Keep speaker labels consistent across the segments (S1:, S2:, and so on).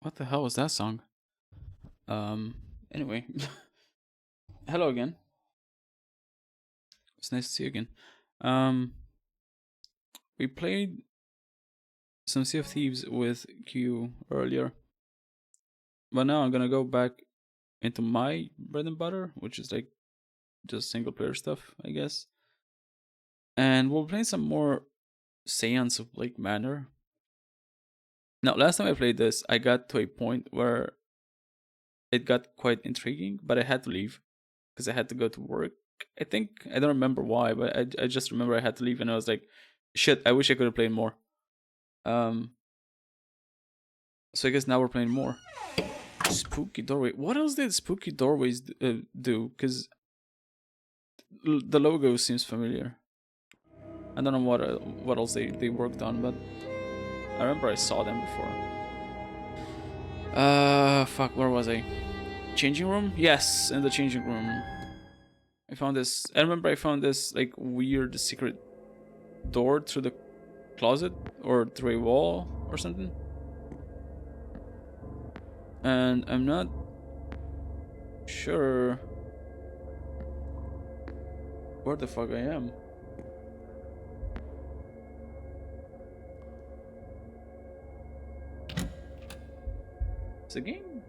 S1: What the hell was that song? Anyway, hello again. It's nice to see you again. Um, we played some Sea of Thieves with Q earlier, but now I'm gonna go back into my bread and butter, which is like just single player stuff, I guess. And we'll play some more Séance of Lake Manor. Now, last time I played this, I got to a point where it got quite intriguing, but I had to leave because I had to go to work. I don't remember why, but I just remember I had to leave, and I was like, "Shit! I wish I could have played more." Um, so I guess now we're playing more. Spooky doorway. What else did spooky doorways do? Because the logo seems familiar. I don't know what else they worked on, but I remember I saw them before. Fuck. Where was I? Changing room? Yes, in the changing room. I found this. I remember I found this like weird secret door through the closet or through a wall or something. And I'm not sure where the fuck I am. Is the game?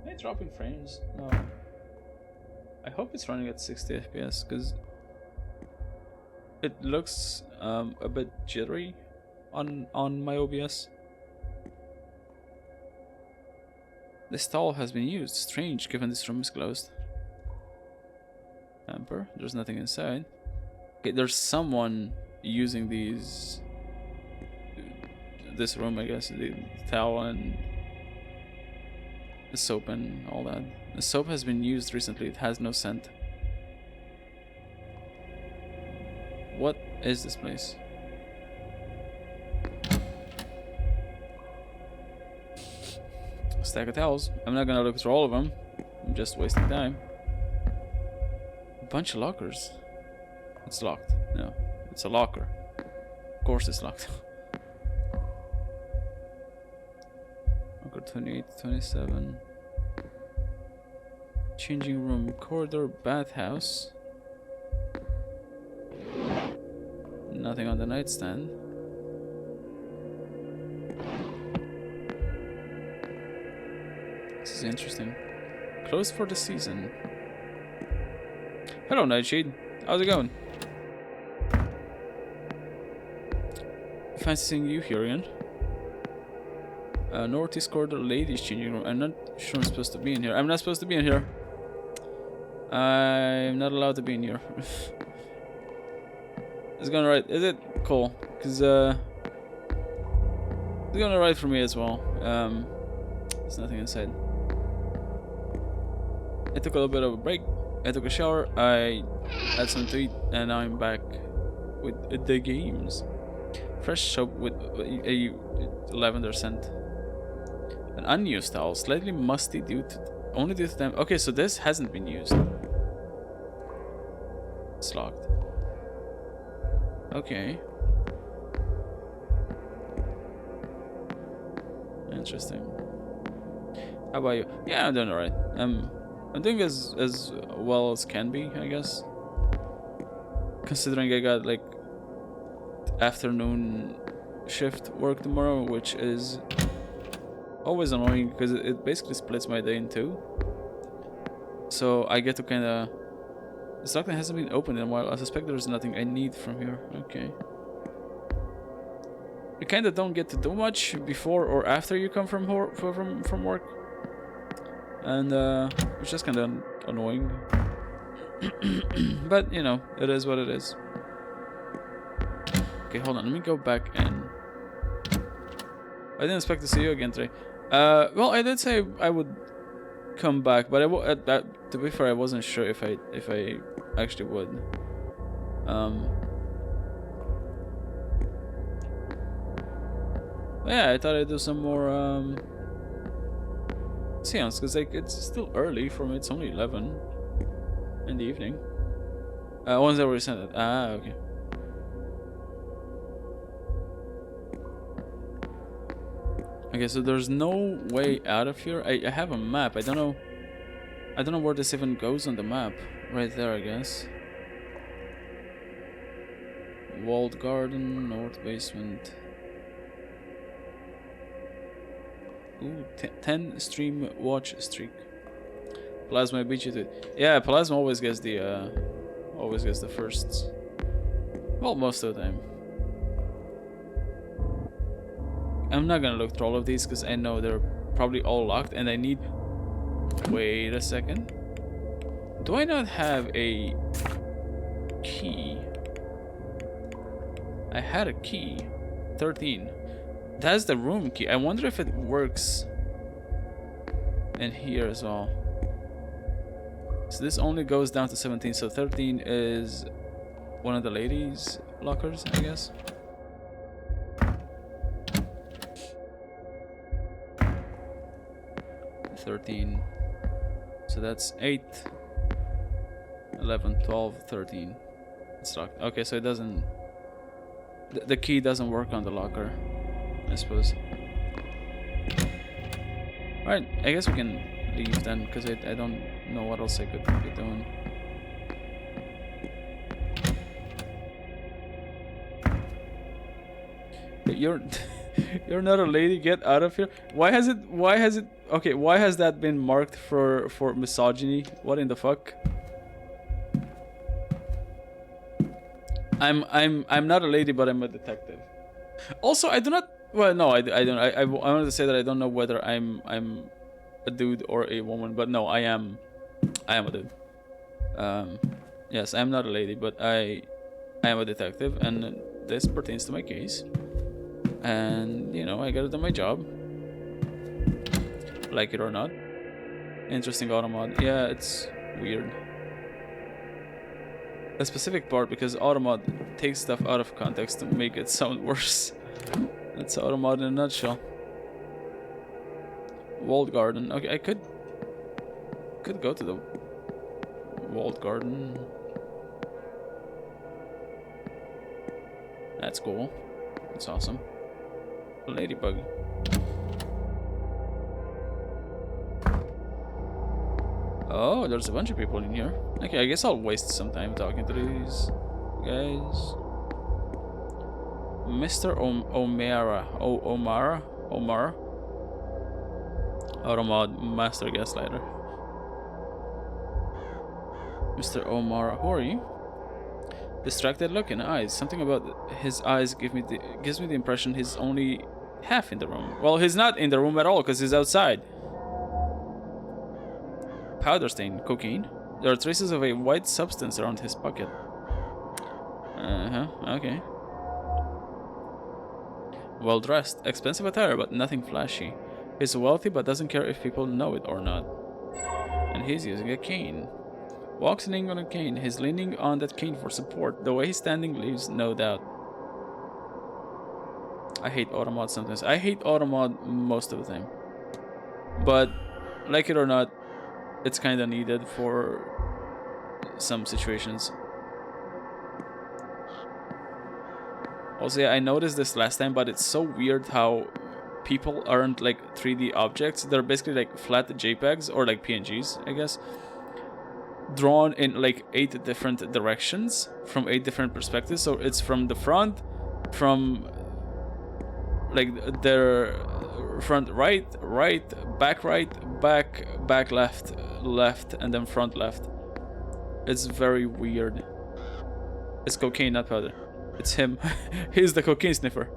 S1: Am I dropping frames? No. I hope it's running at 60 FPS because it looks a bit jittery on my OBS. The stall has been used. Strange, given this room is closed. Hamper. There's nothing inside. Okay, there's someone using this room, I guess. The towel and the soap and all that. The soap has been used recently. It has no scent. What is this place? A stack of towels. I'm not gonna look through all of them. I'm just wasting time. A bunch of lockers. It's locked. No, it's a locker. Of course it's locked. Locker 28, 27. Changing room, corridor, bathhouse. Nothing on the nightstand. This is interesting. Closed for the season. Hello, Nightshade. How's it going? Fancy seeing you here again. Northeast corridor, ladies changing room. I'm not sure I'm supposed to be in here. I'm not supposed to be in here. I'm not allowed to be in here. It's gonna write. Is it cool? Cause it's gonna write for me as well. There's nothing inside. I took a little bit of a break. I took a shower. I had something to eat, and now I'm back with the games. Fresh soap with a lavender scent. An unused towel, slightly musty only due to them. Okay, so this hasn't been used. It's locked. Okay. Interesting. How about you? Yeah, I'm doing alright. I'm doing as well as can be, I guess. Considering I got like afternoon shift work tomorrow, which is always annoying because it basically splits my day in two. So I get to kind of. The stockton hasn't been opened in a while. I suspect there's nothing I need from here. Okay. You kind of don't get to do much before or after you come from work, and it's just kind of annoying. But you know, it is what it is. Okay, hold on. Let me go back and. I didn't expect to see you again today. Well, I did say I would come back, but to be fair, I wasn't sure if I actually would. Yeah, I thought I'd do some more Séance, because like it's still early for me. It's only 11 in the evening. Once I already sent it. Ah, okay. Okay, so there's no way out of here. I have a map. I don't know where this even goes on the map. Right there, I guess. Walled garden, north basement. Ooh, 10 stream watch streak. Plasma beat you to it. Yeah, Plasma always gets the firsts. Well, most of the time. I'm not gonna look through all of these because I know they're probably all locked and I need... Wait a second. Do I not have a key? I had a key. 13. That's the room key. I wonder if it works in here as well. So this only goes down to 17, so 13 is one of the ladies' lockers, I guess. $13. So that's 8, 11, 12, 13. It's locked. Okay, so it doesn't... The key doesn't work on the locker, I suppose. Alright, I guess we can leave then, because I don't know what else I could be doing. You're you're not a lady, get out of here. Why has it okay, why has that been marked for misogyny? What in the fuck? I'm not a lady, but I'm a detective. Also, I do not, well, no, I don't, I wanted to say that I don't know whether I'm a dude or a woman, but no, I am a dude. Yes, I'm not a lady, but I am a detective, and this pertains to my case. And, you know, I gotta do my job. Like it or not. Interesting auto mod. Yeah, it's weird. A specific part, because auto mod takes stuff out of context to make it sound worse. That's auto mod in a nutshell. Walled garden. Okay, I could go to the walled garden. That's cool. That's awesome. A ladybug. Oh, there's a bunch of people in here. Okay, I guess I'll waste some time talking to these guys. Mr. O'Mara. Omar. Automod Master Gaslighter. Mr. O'Mara, who are you? Distracted look in eyes. Something about his eyes gives me the impression he's only half in the room. Well, he's not in the room at all because he's outside. Powder stain, cocaine. There are traces of a white substance around his pocket. Okay. Well dressed, expensive attire, but nothing flashy. He's wealthy, but doesn't care if people know it or not. And he's using a cane. Walks in on a cane. He's leaning on that cane for support. The way he's standing leaves no doubt. I hate automod sometimes. I hate automod most of the time. But, like it or not, it's kind of needed for some situations. Also, yeah, I noticed this last time, but it's so weird how people aren't like 3D objects. They're basically like flat JPEGs or like PNGs, I guess, drawn in like 8 different directions from 8 different perspectives. So it's from the front, from like their front right, back, left, and then front left. It's very weird. It's cocaine, not powder. It's him. He's the cocaine sniffer.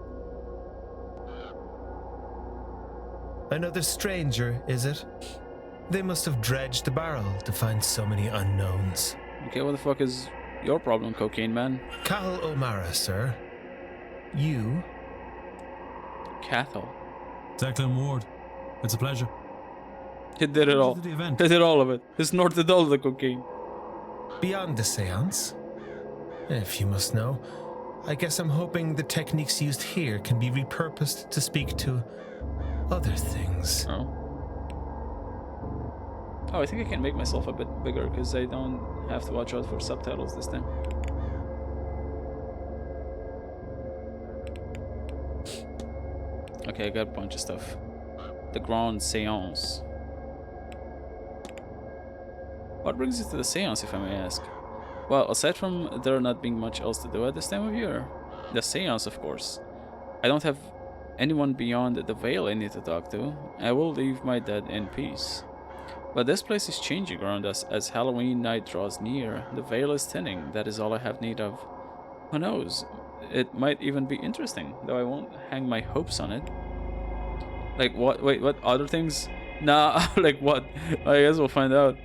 S2: Another stranger, is it? They must have dredged the barrel to find so many unknowns.
S1: Okay, what the fuck is your problem, cocaine man?
S2: Cathal O'Mara, sir. You?
S1: Cathal.
S3: Declan Ward. It's a pleasure.
S1: He did it all.
S3: The event.
S1: He did all of it. He snorted all the cocaine.
S2: Beyond the seance? If you must know, I guess I'm hoping the techniques used here can be repurposed to speak to other things.
S1: Oh, I think I can make myself a bit bigger because I don't have to watch out for subtitles this time. Okay, I got a bunch of stuff. The Grand Séance. What brings you to the Séance, if I may ask? Well, aside from there not being much else to do at this time of year, the Séance, of course. I don't have anyone beyond the veil I need to talk to. I will leave my dead in peace. But this place is changing around us as Halloween night draws near. The veil is thinning. That is all I have need of. Who knows? It might even be interesting, though I won't hang my hopes on it. Like what? Wait, what other things? Nah, like what? I guess we'll find out.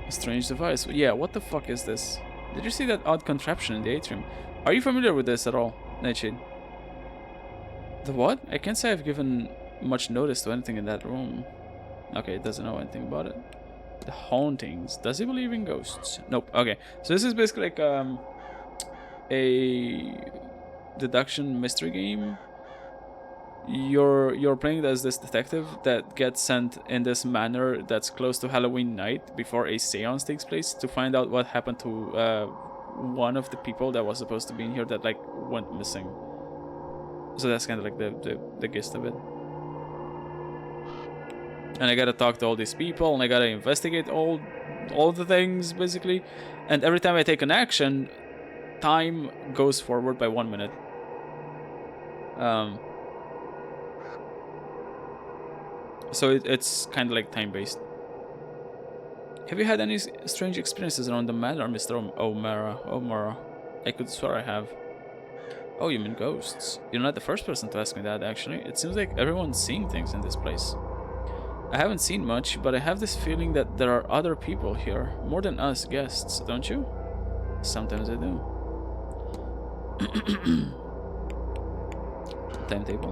S1: A strange device. Yeah, what the fuck is this? Did you see that odd contraption in the atrium? Are you familiar with this at all, Nightshade? The what? I can't say I've given much notice to anything in that room. Okay, it doesn't know anything about it. The hauntings. Does he believe in ghosts? Nope. Okay, so this is basically like a deduction mystery game. You're playing as this detective that gets sent in this manor that's close to Halloween night before a seance takes place to find out what happened to one of the people that was supposed to be in here that like went missing. So that's kind of like the gist of it. And I gotta talk to all these people and I gotta investigate all the things basically. And every time I take an action, time goes forward by 1 minute. So it's kind of like time-based. Have you had any strange experiences around the manor, Mr. O'Mara? I could swear I have. Oh, you mean ghosts? You're not the first person to ask me that, actually. It seems like everyone's seeing things in this place. I haven't seen much, but I have this feeling that there are other people here. More than us guests, don't you? Sometimes I do. Timetable?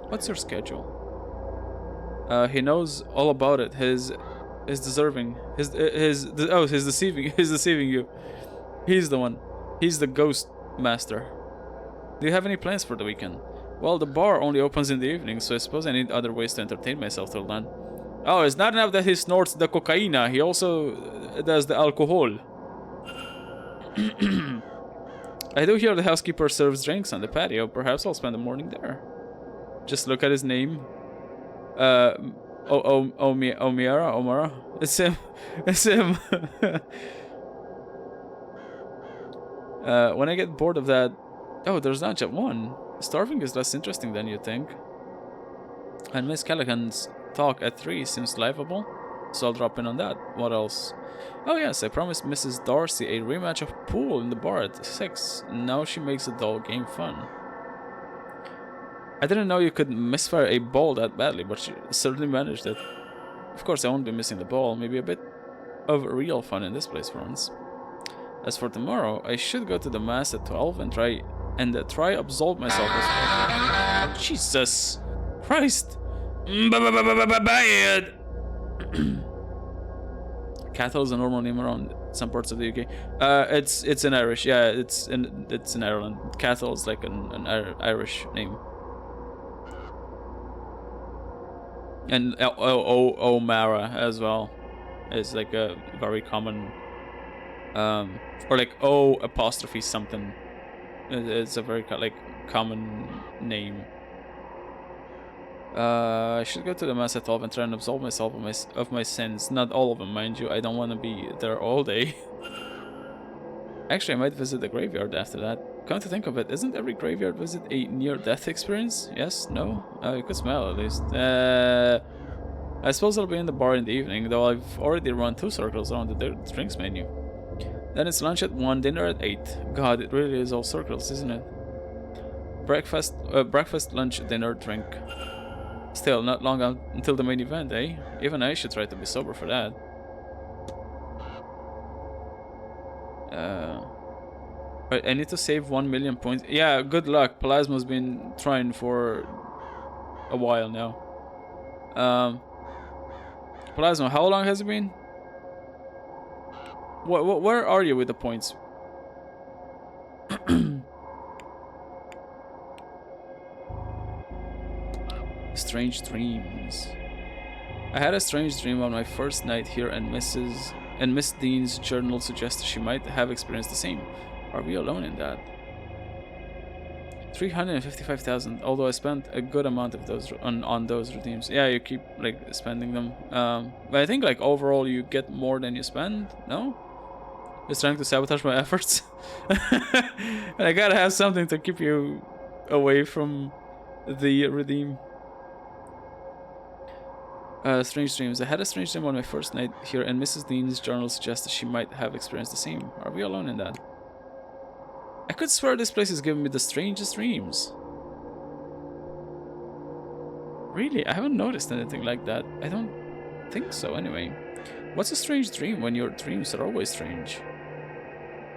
S1: What's your schedule? He knows all about it. He's deceiving you. He's the one. He's the ghost master. Do you have any plans for the weekend? Well, the bar only opens in the evening, so I suppose I need other ways to entertain myself till then. Oh, it's not enough that he snorts the cocaine, he also does the alcohol. I do hear the housekeeper serves drinks on the patio. Perhaps I'll spend the morning there. Just look at his name. Omara? It's him. It's him. When I get bored of that... Oh, there's not just one. Starving is less interesting than you think. And Miss Callaghan's talk at 3 seems livable, so I'll drop in on that. What else? Oh yes, I promised Mrs. Darcy a rematch of pool in the bar at 6. Now she makes a dull game fun. I didn't know you could misfire a ball that badly, but she certainly managed it. Of course, I won't be missing the ball. Maybe a bit of real fun in this place for once. As for tomorrow, I should go to the mass at 12 and try absolve myself as well. Jesus Christ! Bad. Cathal is a normal name around some parts of the UK. It's in Irish. Yeah, it's in Ireland. Cathal is like an Irish name. And O'Mara as well is like a very common, or like O apostrophe something. It's a very like common name. I should go to the mass at 12 and try and absolve myself of my sins. Not all of them, mind you. I don't want to be there all day. Actually, I might visit the graveyard after that. Come to think of it, isn't every graveyard visit a near-death experience? Yes? No? You could smell at least. I suppose I'll be in the bar in the evening, though I've already run 2 circles around the drinks menu. Then it's lunch at 1, dinner at 8. God, it really is all circles, isn't it? Breakfast, lunch, dinner, drink. Still, not long until the main event, eh? Even I should try to be sober for that. Right, I need to save 1 million points. Yeah, good luck. Plasma's been trying for a while now. Plasma, how long has it been? Where are you with the points? Strange dreams. I had a strange dream on my first night here, and Miss Dean's journal suggests she might have experienced the same. Are we alone in that? 355,000. Although I spent a good amount of those on those redeems. Yeah, you keep like spending them. But I think like overall you get more than you spend. No, it's trying to sabotage my efforts. And I gotta have something to keep you away from the redeem. Strange dreams. I had a strange dream on my first night here, and Mrs. Dean's journal suggests that she might have experienced the same. Are we alone in that? I could swear this place is giving me the strangest dreams. Really? I haven't noticed anything like that. I don't think so, anyway. What's a strange dream when your dreams are always strange?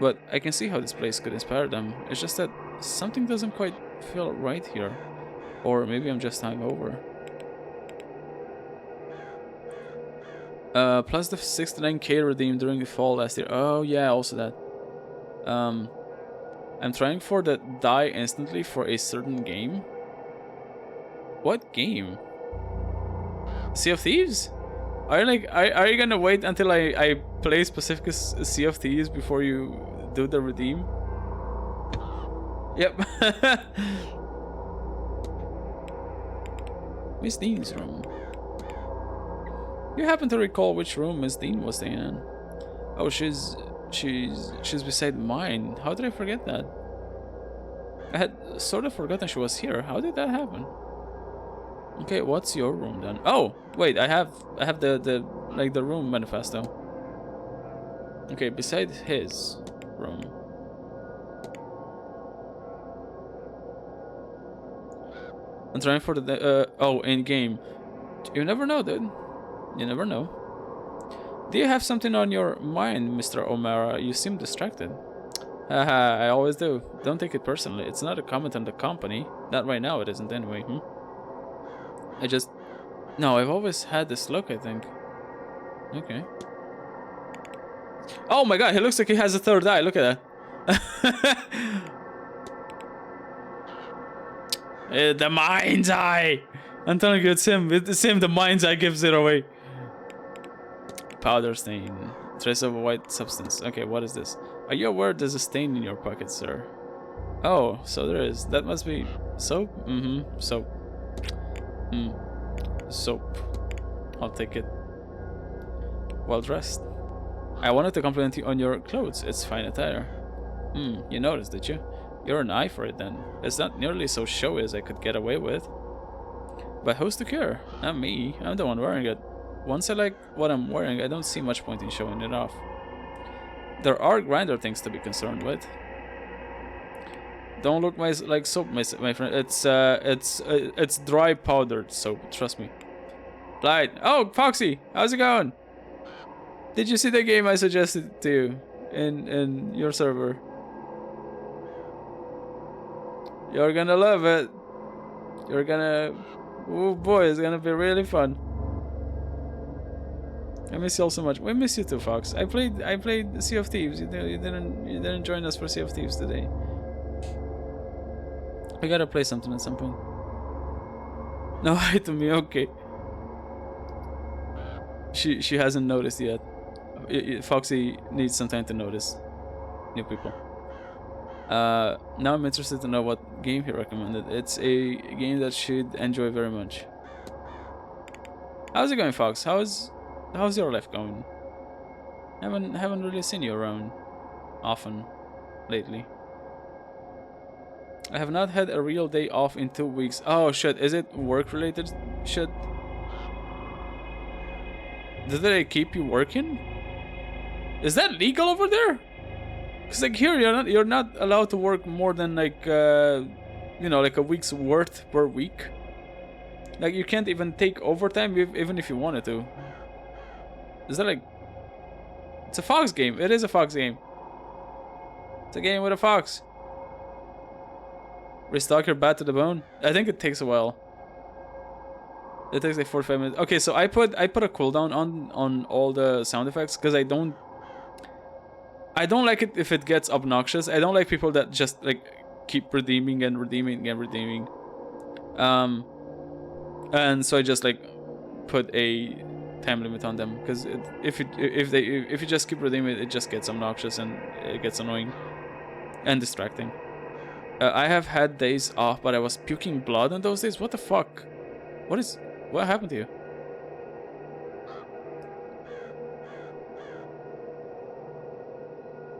S1: But I can see how this place could inspire them. It's just that something doesn't quite feel right here. Or maybe I'm just hungover. Plus the 69k redeemed during the fall last year. Oh yeah, also that. I'm trying for the die instantly for a certain game. What game? Sea of Thieves? Are you gonna wait until I play specific Sea of Thieves before you do the redeem? Yep. Miss Dean's room. You happen to recall which room Miss Dean was staying in? Oh, she's beside mine. How did I forget that? I had sort of forgotten she was here. How did that happen? Okay, what's your room then? Oh, wait, I have the like the room manifesto. Okay, beside his room. I'm trying for the oh, in game. You never know, dude. You never know. Do you have something on your mind, Mr. O'Mara? You seem distracted. Haha, I always do. Don't take it personally. It's not a comment on the company. Not right now, it isn't anyway, No, I've always had this look, I think. Okay. Oh my god, he looks like he has a third eye. Look at that. The mind's eye! I'm telling you, it's him. It's him. The mind's eye gives it away. Powder stain. Trace of a white substance. Okay, what is this? Are you aware there's a stain in your pocket, sir? Oh, so there is. That must be soap? Soap. Soap. I'll take it. Well dressed. I wanted to compliment you on your clothes. It's fine attire. You noticed, did you? You're an eye for it then. It's not nearly so showy as I could get away with. But who's to care? Not me. I'm the one wearing it. Once I like what I'm wearing, I don't see much point in showing it off. There are grander things to be concerned with. Don't look like soap, my friend. It's dry powdered soap. Trust me. Lyte. Oh, Foxy, how's it going? Did you see the game I suggested to you in your server? You're gonna love it. You're gonna. Oh boy, it's gonna be really fun. I miss you all so much. We miss you too, Fox. I played Sea of Thieves. You didn't join us for Sea of Thieves today. I gotta play something at some point. No, hi to me. Okay. She hasn't noticed yet. Foxy needs some time to notice new people. Now I'm interested to know what game he recommended. It's a game that she'd enjoy very much. How's it going, Fox? How's your life going? Haven't really seen you around often lately. I have not had a real day off in 2 weeks. Oh shit, is it work related shit? Did they keep you working? Is that legal over there? Cause like here you're not allowed to work more than like like a week's worth per week. Like you can't even take overtime even if you wanted to. Is that like... It's a fox game. It is a fox game. It's a game with a fox. Restock your bat to the bone. I think it takes a while. It takes like 45 minutes. Okay, so I put a cooldown on all the sound effects because I don't like it if it gets obnoxious. I don't like people that just like keep redeeming and redeeming and redeeming. And so I just like put a time limit on them because if you just keep redeeming it, it just gets obnoxious and it gets annoying and distracting. I have had days off, but I was puking blood on those days. What the fuck? What happened to you?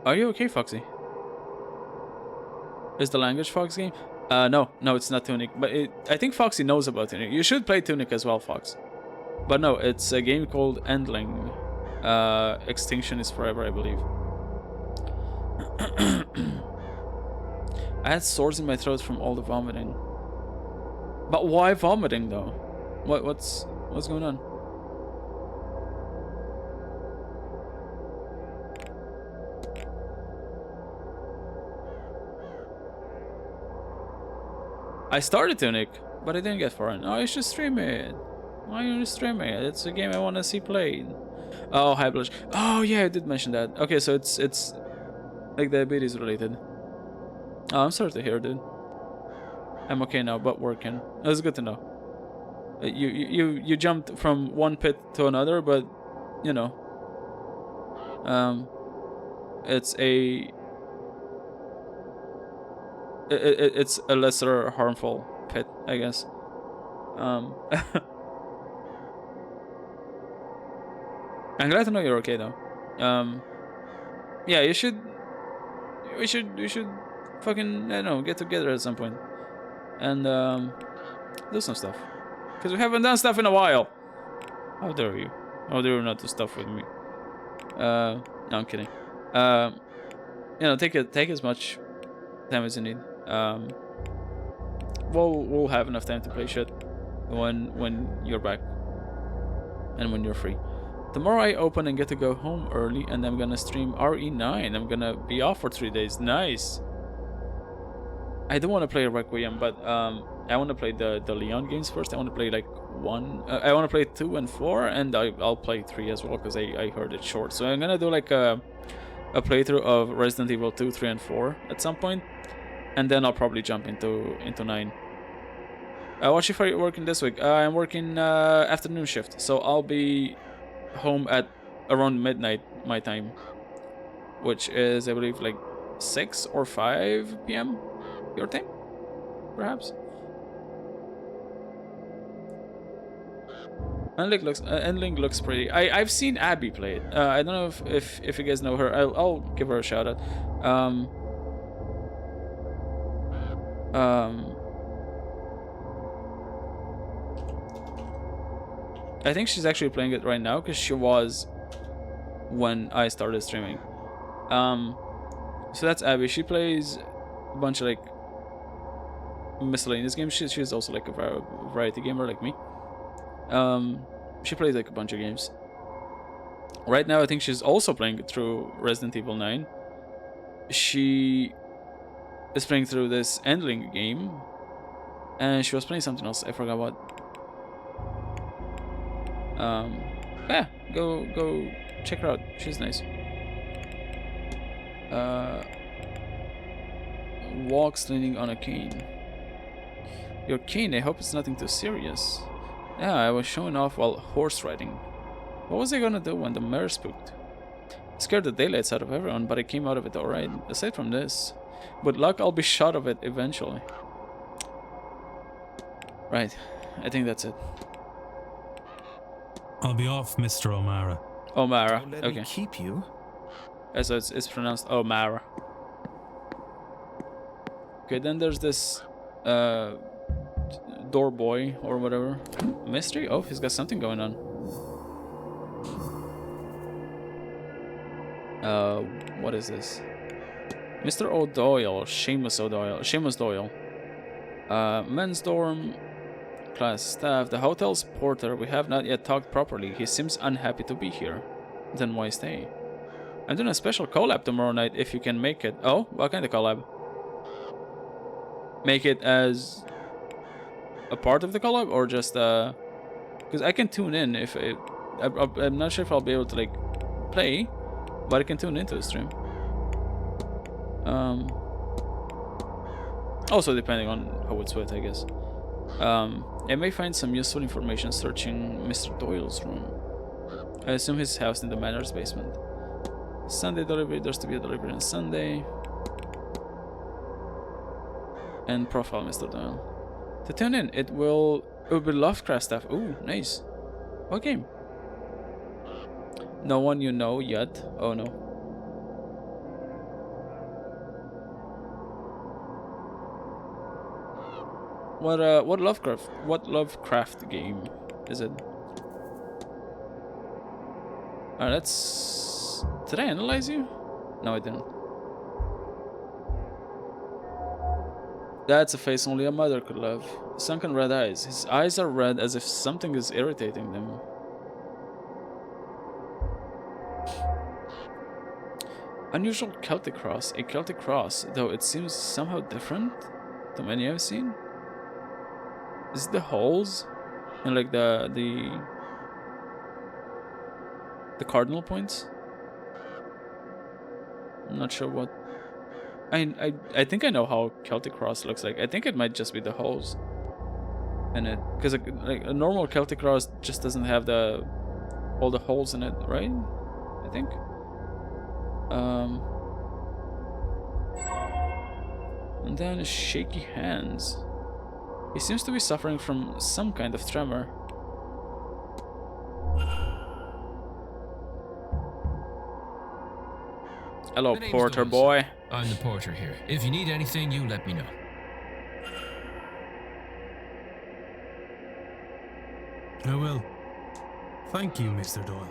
S1: Are you okay, Foxy? Is the language Fox game? No, it's not Tunic. But I think Foxy knows about Tunic. You should play Tunic as well, Fox. But no, it's a game called Endling. Extinction is Forever, I believe. I had sores in my throat from all the vomiting. But why vomiting though? What's going on? I started Tunic, but I didn't get far in. Oh, you should stream it. Why are you streaming it? It's a game I want to see played. Oh, high blood. Oh yeah, I did mention that. Okay, so it's like diabetes related. Oh, I'm sorry to hear, dude. I'm okay now, but working. That's good to know. You jumped from one pit to another, but you know, it's it's a lesser harmful pit, I guess. I'm glad to know you're okay though. Yeah, we should fucking, I don't know, get together at some point and do some stuff, because we haven't done stuff in a while. How dare you? How dare you not do stuff with me? No, I'm kidding. You know, take as much time as you need. We'll have enough time to play shit when you're back and when you're free. Tomorrow I open and get to go home early, and I'm gonna stream RE9. I'm gonna be off for 3 days. Nice. I do want to play Requiem, but I want to play the Leon games first. I want to play like 1. I want to play 2 and 4, and I'll play 3 as well because I heard it's short. So I'm gonna do like a playthrough of Resident Evil 2, 3, and 4 at some point, and then I'll probably jump into 9. What shift are you working this week? I'm working afternoon shift, so I'll be home at around midnight my time, which is, I believe, like 6 or 5 p.m. your time, perhaps. Endling looks pretty. I've seen Abby play it. I don't know if you guys know her. I'll give her a shout out. I think she's actually playing it right now because she was when I started streaming. So that's Abby. She plays a bunch of like miscellaneous games. She's also like a variety gamer like me. She plays like a bunch of games. Right now I think she's also playing through Resident Evil 9. She is playing through this Endling game, and she was playing something else. I forgot what. Yeah, go check her out. She's nice. Walks leaning on a cane. Your cane, I hope it's nothing too serious. Yeah, I was showing off while horse riding. What was I gonna do when the mare spooked? It scared the daylights out of everyone, but I came out of it alright. Aside from this, with luck I'll be shot of it eventually. Right, I think that's it.
S3: I'll be off, Mr. O'Mara.
S1: O'Mara,
S2: Don't let
S1: okay.
S2: me keep you.
S1: So it's pronounced O'Mara. Okay, then there's this door boy or whatever. Mystery? Oh, he's got something going on. What is this? Mr. O'Doyle, Seamus O'Doyle, Seamus Doyle. Men's dorm, class staff, the hotel's porter. We have not yet talked properly. He seems unhappy to be here. Then why stay? I'm doing a special collab tomorrow night if you can make it. Oh, what kind of collab? Make it as a part of the collab, or just because I can tune in if I'm not sure if I'll be able to like play, but I can tune into the stream. Also depending on how it's with, I guess. I may find some useful information searching Mr. Doyle's room. I assume his house in the Manor's basement. Sunday delivery, there's to be a delivery on Sunday. And profile, Mr. Doyle. To tune in, it will be Lovecraft stuff. Ooh, nice. What game? No one you know yet. Oh no. What Lovecraft game is it? Alright, let's... Did I analyze you? No, I didn't. That's a face only a mother could love. Sunken red eyes. His eyes are red as if something is irritating them. Unusual Celtic cross. A Celtic cross, though it seems somehow different to many I've seen. Is it the holes? And like the cardinal points? I'm not sure what... I think I know how Celtic cross looks like. I think it might just be the holes in it, because like a normal Celtic cross just doesn't have all the holes in it, right? I think. And then shaky hands. He seems to be suffering from some kind of tremor. Hello, porter boy.
S4: I'm the porter here. If you need anything, you let me know.
S3: I will. Thank you, Mr. Doyle.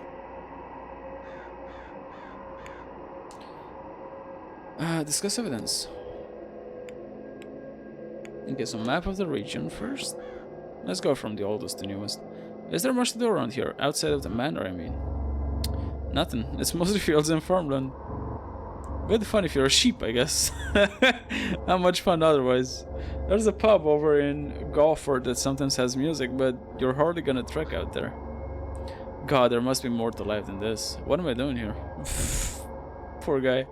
S1: Discuss evidence. Okay, so map of the region first. Let's go from the oldest to newest. Is there much to do around here? Outside of the manor, I mean. Nothing. It's mostly fields and farmland. Good fun if you're a sheep, I guess. Not much fun otherwise. There's a pub over in Gawford that sometimes has music, but you're hardly gonna trek out there. God, there must be more to life than this. What am I doing here? Poor guy.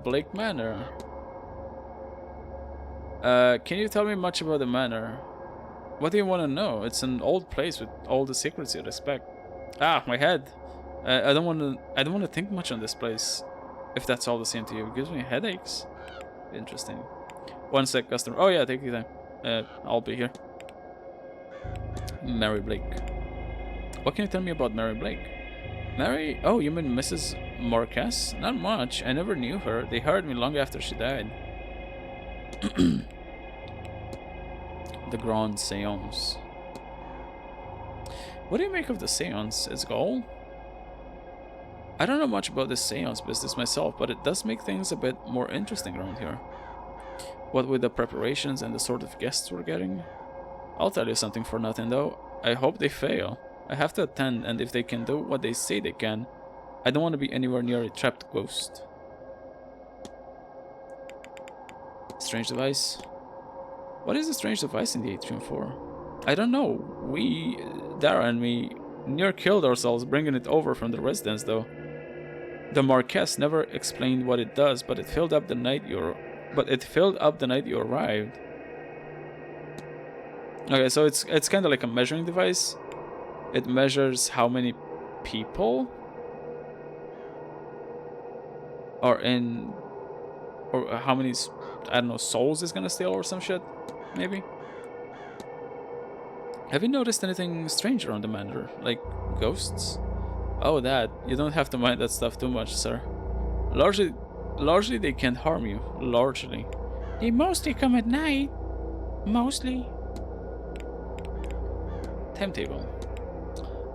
S1: Blake Manor. Can you tell me much about the manor? What do you want to know? It's an old place with all the secrets you'd expect. Ah, my head. I don't want to think much on this place. If that's all the same to you, it gives me headaches. Interesting. One sec, customer. Oh yeah, take your time. I'll be here. Mary Blake. What can you tell me about Mary Blake? Mary? Oh, you mean Mrs. Marquez? Not much. I never knew her. They hired me long after she died. The Grand Séance. What do you make of the Séance? Its goal? I don't know much about the Séance business myself, but it does make things a bit more interesting around here. What with the preparations and the sort of guests we're getting? I'll tell you something for nothing though. I hope they fail. I have to attend, and if they can do what they say they can, I don't want to be anywhere near a trapped ghost. Strange device. What is the strange device in the atrium for? I don't know. Dara and me, near killed ourselves bringing it over from the residence though. The Marquess never explained what it does, but it filled up the night you arrived. Okay, so it's kind of like a measuring device. It measures how many people are in, or how many, I don't know, souls is gonna steal or some shit, maybe. Have you noticed anything strange around the manor, like ghosts? Oh, that. You don't have to mind that stuff too much, sir. Largely they can't harm you. Largely. They mostly come at night. Mostly. Timetable.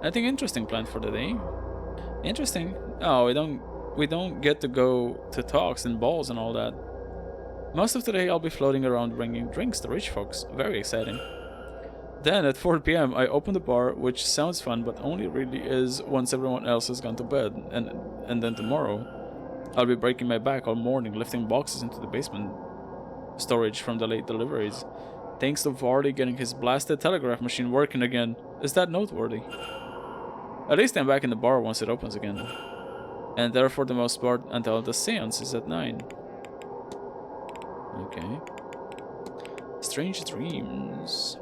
S1: Anything interesting planned for the day? Interesting? Oh, we don't get to go to talks and balls and all that. Most of today I'll be floating around bringing drinks to rich folks. Very exciting. Then at 4 PM I open the bar, which sounds fun but only really is once everyone else has gone to bed, and then tomorrow I'll be breaking my back all morning lifting boxes into the basement storage from the late deliveries. Thanks to Vardy getting his blasted telegraph machine working again. Is that noteworthy? At least I'm back in the bar once it opens again. And there for the most part until the seance is at 9. Okay. Strange dreams.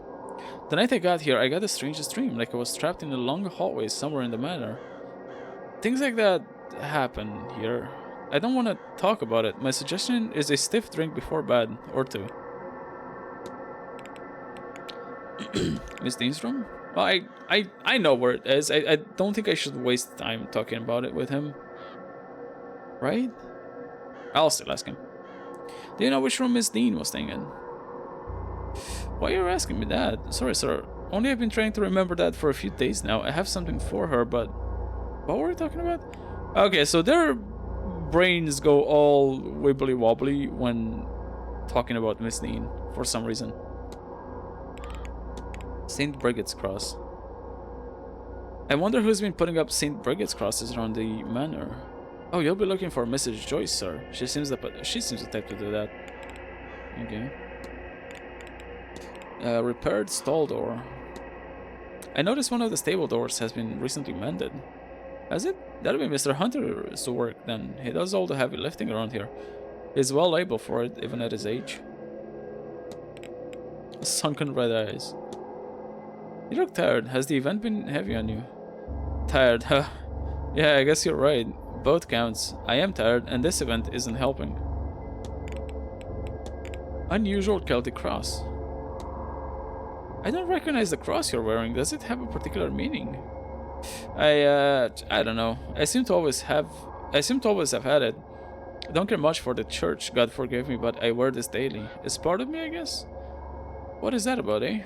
S1: The night I got here, I got the strangest dream, like I was trapped in a long hallway somewhere in the manor. Things like that happen here. I don't want to talk about it. My suggestion is a stiff drink before bed, or two. Miss Dean's room? Well, I know where it is. I don't think I should waste time talking about it with him. Right? I'll still ask him. Do you know which room Miss Dean was staying in? Why are you asking me that? Sorry, sir. Only I've been trying to remember that for a few days now. I have something for her, but... What were we talking about? Okay, so their brains go all wibbly wobbly when talking about Miss Dean for some reason. St. Brigid's Cross. I wonder who's been putting up St. Brigid's crosses around the manor. Oh, you'll be looking for Mrs. Joyce, sir. She seems the type to do that. Okay. Repaired stall door. I noticed one of the stable doors has been recently mended. Has it? That'll be Mr. Hunter's work then. He does all the heavy lifting around here. He's well able for it, even at his age. Sunken red eyes. You look tired. Has the event been heavy on you? Tired, huh? Yeah, I guess you're right. Both counts. I am tired, and this event isn't helping. Unusual Celtic cross. I don't recognize the cross you're wearing. Does it have a particular meaning? I don't know. I seem to always have had it. I don't care much for the church, God forgive me, but I wear this daily. It's part of me, I guess. What is that about, eh?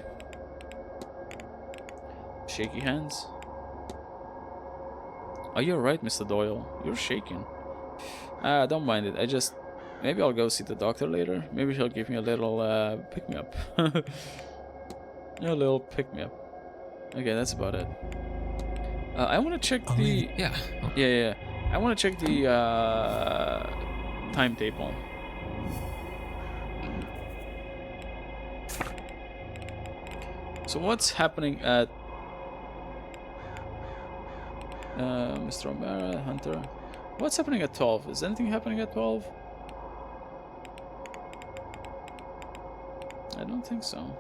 S1: Shaky hands. Oh, you're right, Mr. Doyle. You're shaking. Don't mind it. Maybe I'll go see the doctor later. Maybe he'll give me a little, pick-me-up. A little pick-me-up. Okay, that's about it. I want to check the... Yeah. I want to check the, timetable. So what's happening at... Mr. O'Mara, Hunter. What's happening at 12? Is anything happening at 12? I don't think so.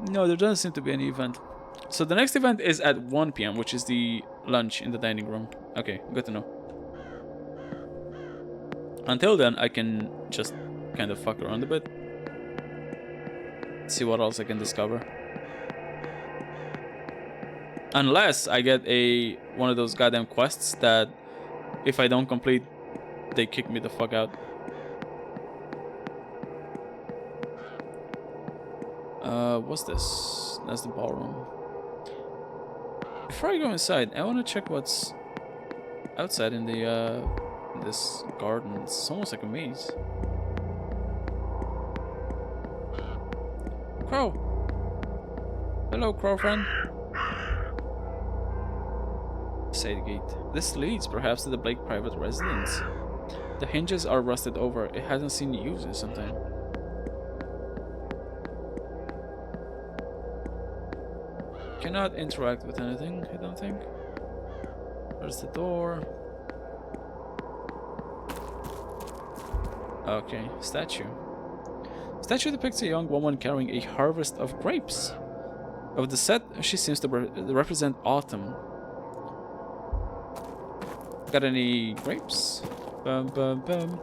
S1: No, there doesn't seem to be any event. So the next event is at 1 p.m., which is the lunch in the dining room. Okay, good to know. Until then, I can just kind of fuck around a bit. See what else I can discover. Unless I get one of those goddamn quests that if I don't complete, they kick me the fuck out. What's this? That's the ballroom. Before I go inside, I want to check what's outside in the this garden. It's almost like a maze. Crow! Hello, crow friend. Side gate. This leads perhaps to the Blake private residence. The hinges are rusted over. It hasn't seen use in some time. Cannot interact with anything, I don't think. There's the door. Okay, statue. Statue depicts a young woman carrying a harvest of grapes. Of the set, she seems to represent autumn. Got any grapes? Bum bum bum.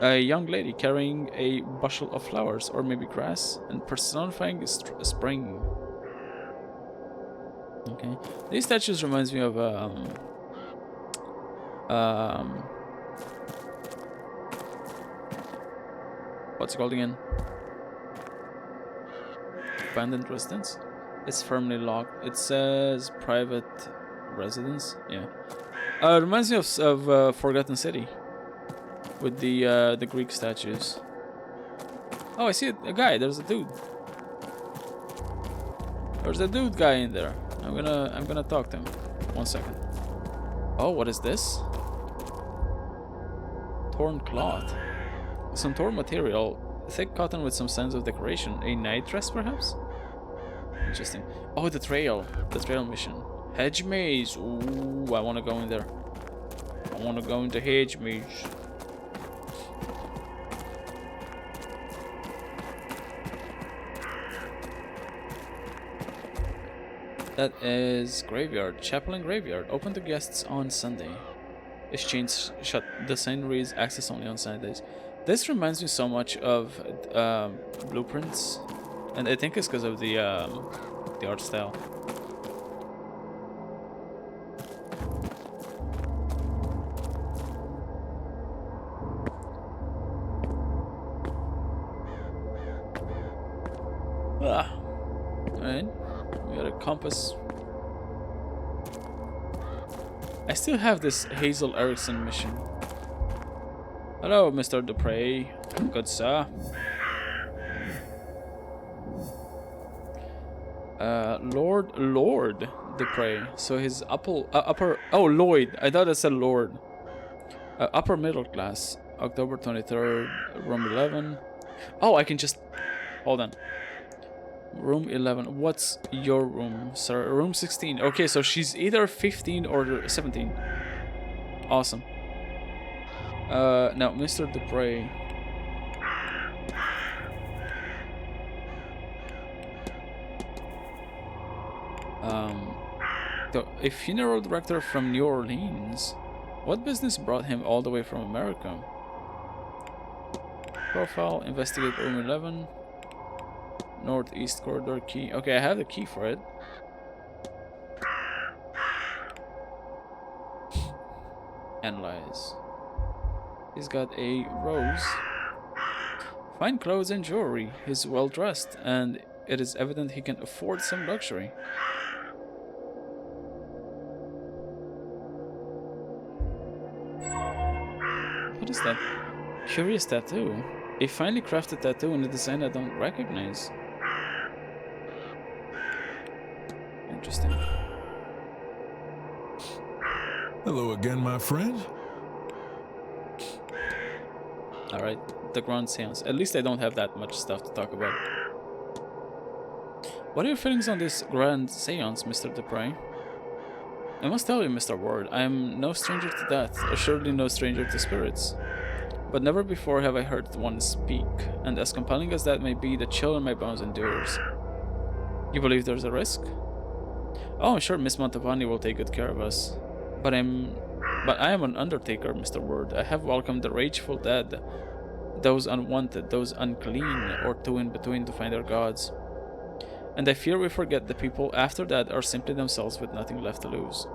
S1: A young lady carrying a bushel of flowers, or maybe grass, and personifying spring. Okay, these statues reminds me of what's it called again? Abandoned residence. It's firmly locked. It says private residence. Yeah. It reminds me of Forgotten City. With the Greek statues. Oh, I see a guy. There's a dude. There's a dude guy in there. I'm gonna talk to him. 1 second. Oh, what is this? Torn cloth. Some torn material. Thick cotton with some signs of decoration. A night dress, perhaps? Interesting. Oh, the trail. The trail mission. Hedge maze. Ooh, I want to go in there. I want to go into hedge maze. That is graveyard. Chapel and graveyard. Open to guests on Sunday. Exchange shut. The sign reads access only on Sundays. This reminds me so much of Blueprints, and I think it's because of the art style. Alright, we got a compass. I still have this Hazel Erickson mission. Hello, Mr. Dupre. Good sir. Lord Dupre. So his upper. Oh, Lloyd. I thought it said Lord. Upper middle class. October 23rd, room 11. Oh, I can just. Hold on. Room 11. What's your room, sir? Room 16. Okay, so she's either 15 or 17. Awesome. Now, Mr. Dupre. So, a funeral director from New Orleans. What business brought him all the way from America? Profile, investigate room 11. Northeast corridor key. Okay, I have the key for it. Analyze. He's got a rose. Fine clothes and jewelry. He's well dressed, and it is evident he can afford some luxury. What is that? Curious tattoo. A finely crafted tattoo in a design I don't recognize. Interesting.
S5: Hello again, my friend.
S1: Alright, the Grand Séance. At least I don't have that much stuff to talk about. What are your feelings on this Grand Séance, Mr. Dupre? I must tell you, Mr. Ward, I am no stranger to death, assuredly no stranger to spirits. But never before have I heard one speak, and as compelling as that may be, the chill in my bones endures. You believe there's a risk? Oh, I'm sure Miss Mantovani will take good care of us. But I am an undertaker, Mr. Ward. I have welcomed the rageful dead, those unwanted, those unclean, or two in between to find their gods. And I fear we forget the people after that are simply themselves with nothing left to lose.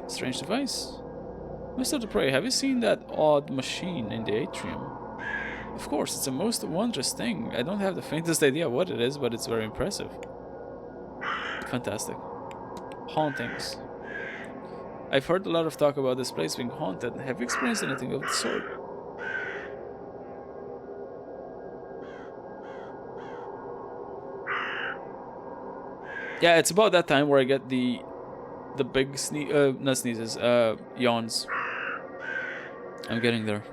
S1: Strange device. Mr. Dupre, have you seen that odd machine in the atrium? Of course, it's a most wondrous thing. I don't have the faintest idea what it is, but it's very impressive. Fantastic. Hauntings. I've heard a lot of talk about this place being haunted. Have you experienced anything of the sort? Yeah, it's about that time where I get the big not sneezes, yawns. I'm getting there.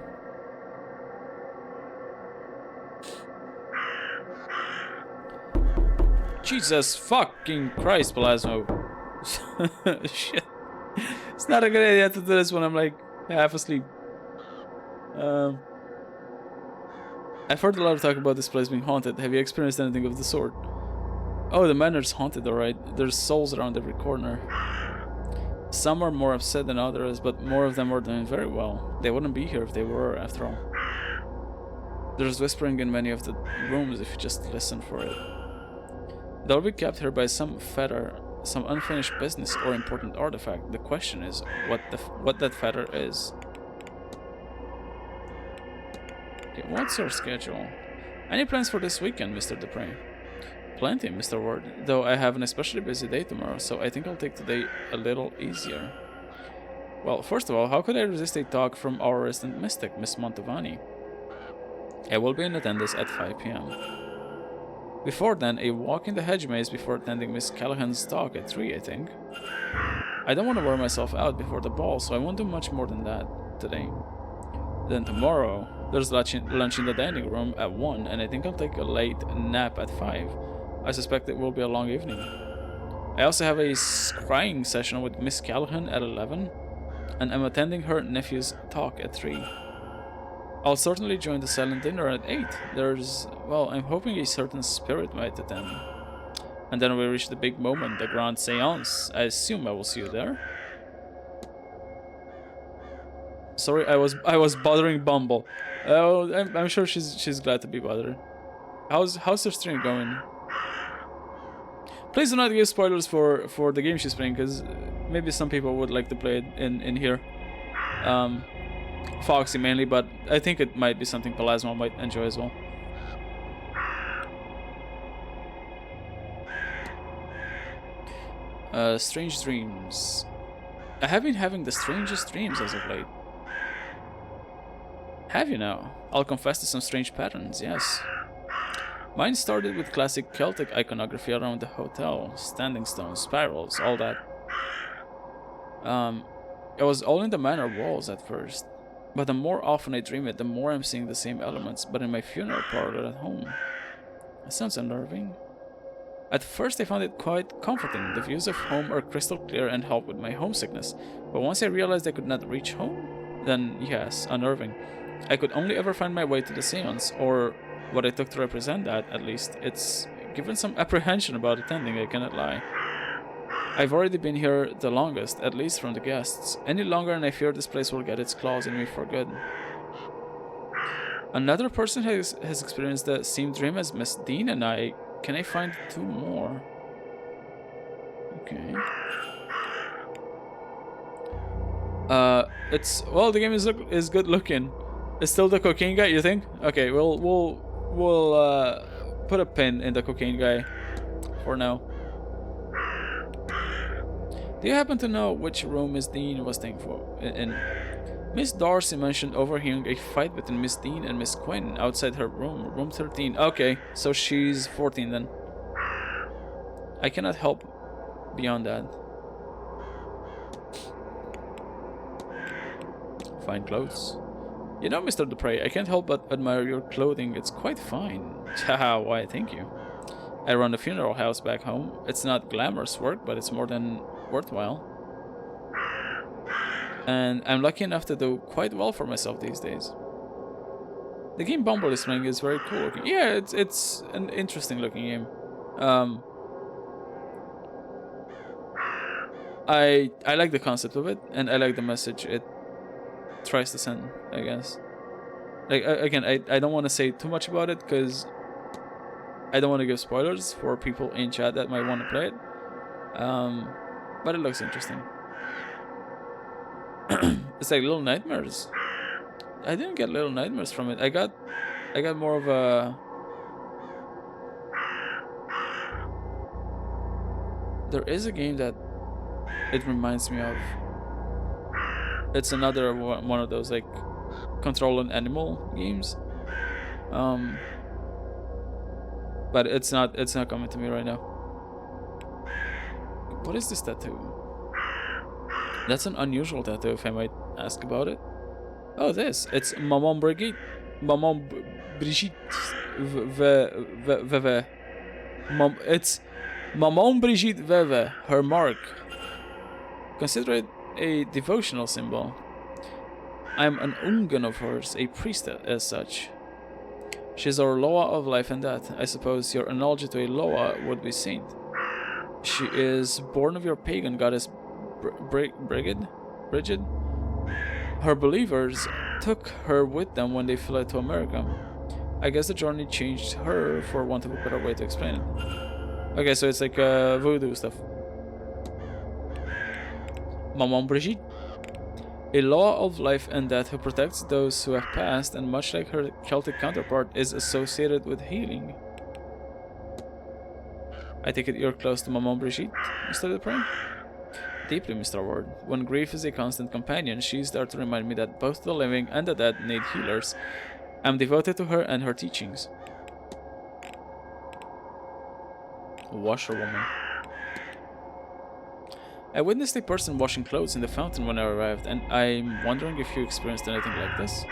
S1: Jesus fucking Christ, Plasmo. Shit. It's not a good idea to do this when I'm like half asleep. I've heard a lot of talk about this place being haunted. Have you experienced anything of the sort? Oh, the Manor's haunted, alright. There's souls around every corner. Some are more upset than others, but more of them are doing very well. They wouldn't be here if they were, after all. There's whispering in many of the rooms if you just listen for it. They'll be kept here by some fetter, some unfinished business or important artifact. The question is what that fetter is. Okay, what's your schedule? Any plans for this weekend, Mr. Dupre? Plenty, Mr. Ward, though I have an especially busy day tomorrow, so I think I'll take today a little easier. Well, first of all, how could I resist a talk from our resident mystic, Miss Mantovani? I will be in attendance at 5 p.m. Before then, a walk in the hedge maze before attending Miss Callahan's talk at 3, I think. I don't want to wear myself out before the ball, so I won't do much more than that today. Then tomorrow, there's lunch in the dining room at 1, and I think I'll take a late nap at 5. I suspect it will be a long evening. I also have a scrying session with Miss Callahan at 11, and I'm attending her nephew's talk at 3. I'll certainly join the silent dinner at 8. I'm hoping a certain spirit might attend. And then we reach the big moment, the grand séance. I assume I will see you there. Sorry, I was bothering Bumble. Oh, I'm sure she's glad to be bothered. How's her stream going? Please do not give spoilers for the game she's playing, because maybe some people would like to play it in here. Foxy mainly, but I think it might be something Plasma might enjoy as well. Strange dreams. I have been having the strangest dreams as of late. Have you now? I'll confess to some strange patterns, yes. Mine started with classic Celtic iconography around the hotel, standing stones, spirals, all that. It was all in the Manor walls at first, but the more often I dream it, the more I'm seeing the same elements, but in my funeral parlor at home. That sounds unnerving. At first I found it quite comforting. The views of home are crystal clear and help with my homesickness, but once I realized I could not reach home, then yes, unnerving. I could only ever find my way to the Séance, or what I took to represent that, at least. It's given some apprehension about attending, I cannot lie. I've already been here the longest, at least from the guests. Any longer and I fear this place will get its claws in me for good. Another person has experienced the same dream as Miss Dean and I. Can I find 2 more? Okay. Well, the game is good looking. It's still the cocaine guy, you think? Okay, we'll put a pin in the cocaine guy for now. Do you happen to know which room Miss Dean was staying in? Miss Darcy mentioned overhearing a fight between Miss Dean and Miss Quinn outside her room, room 13. Okay, so she's 14 then. I cannot help beyond that. Fine clothes. You know, Mr. Dupre, I can't help but admire your clothing. It's quite fine. Haha, why, thank you. I run a funeral house back home. It's not glamorous work, but it's more than worthwhile. And I'm lucky enough to do quite well for myself these days. The game Bumble is playing is very cool looking. Yeah, it's an interesting looking game. I like the concept of it, and I like the message it tries to send, I guess. Like, again, I don't want to say too much about it, because I don't want to give spoilers for people in chat that might want to play it. But it looks interesting. It's like Little Nightmares. I didn't get Little Nightmares from it. I got more of a... There is a game that it reminds me of. It's another one of those like control an animal games. But it's not coming to me right now. What is this tattoo? That's an unusual tattoo, if I might ask about it. Oh, this. It's Maman Brigitte. Maman Brigitte. It's Maman Brigitte Veve, her mark. Consider it a devotional symbol. I'm an ungan of hers, a priest as such. She's our Loa of life and death. I suppose your analogy to a Loa would be saint. She is born of your pagan goddess Brigid. Her believers took her with them when they fled to America. I guess the journey changed her, for want of a better way to explain it. Okay, so it's like voodoo stuff. Maman Brigitte, a law of life and death who protects those who have passed, and much like her Celtic counterpart, is associated with healing. I take it you're close to Maman Brigitte, Mr. Dupre? Deeply, Mr. Ward. When grief is a constant companion, she's there to remind me that both the living and the dead need healers. I'm devoted to her and her teachings. Washerwoman. I witnessed a person washing clothes in the fountain when I arrived, and I'm wondering if you experienced anything like this.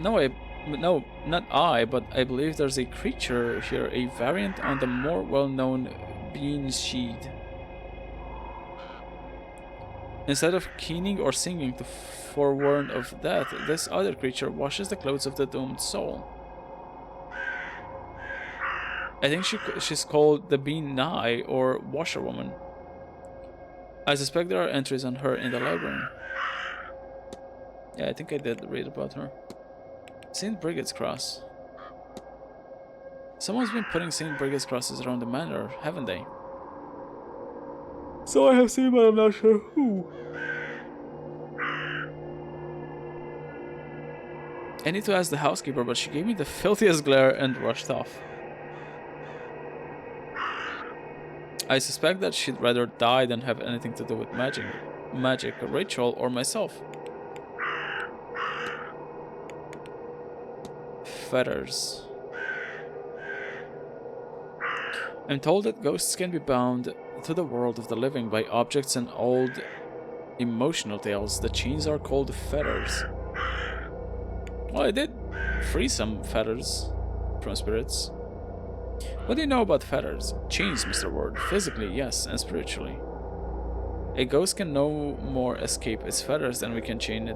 S1: No, not I, but I believe there's a creature here, a variant on the more well-known bean sheed. Instead of keening or singing to forewarn of death, this other creature washes the clothes of the doomed soul. I think she's called the Bean Nai or Washerwoman. I suspect there are entries on her in the library. Yeah, I think I did read about her. St. Brigid's Cross. Someone's been putting St. Brigid's crosses around the manor, haven't they? So I have seen, but I'm not sure who. I need to ask the housekeeper, but she gave me the filthiest glare and rushed off. I suspect that she'd rather die than have anything to do with magic, Rachel, or myself. Feathers. I'm told that ghosts can be bound to the world of the living by objects and old emotional tales. The chains are called feathers. Well, I did free some feathers from spirits. What do you know about feathers? Chains, Mr. Ward. Physically, yes, and spiritually. A ghost can no more escape its feathers than we can chains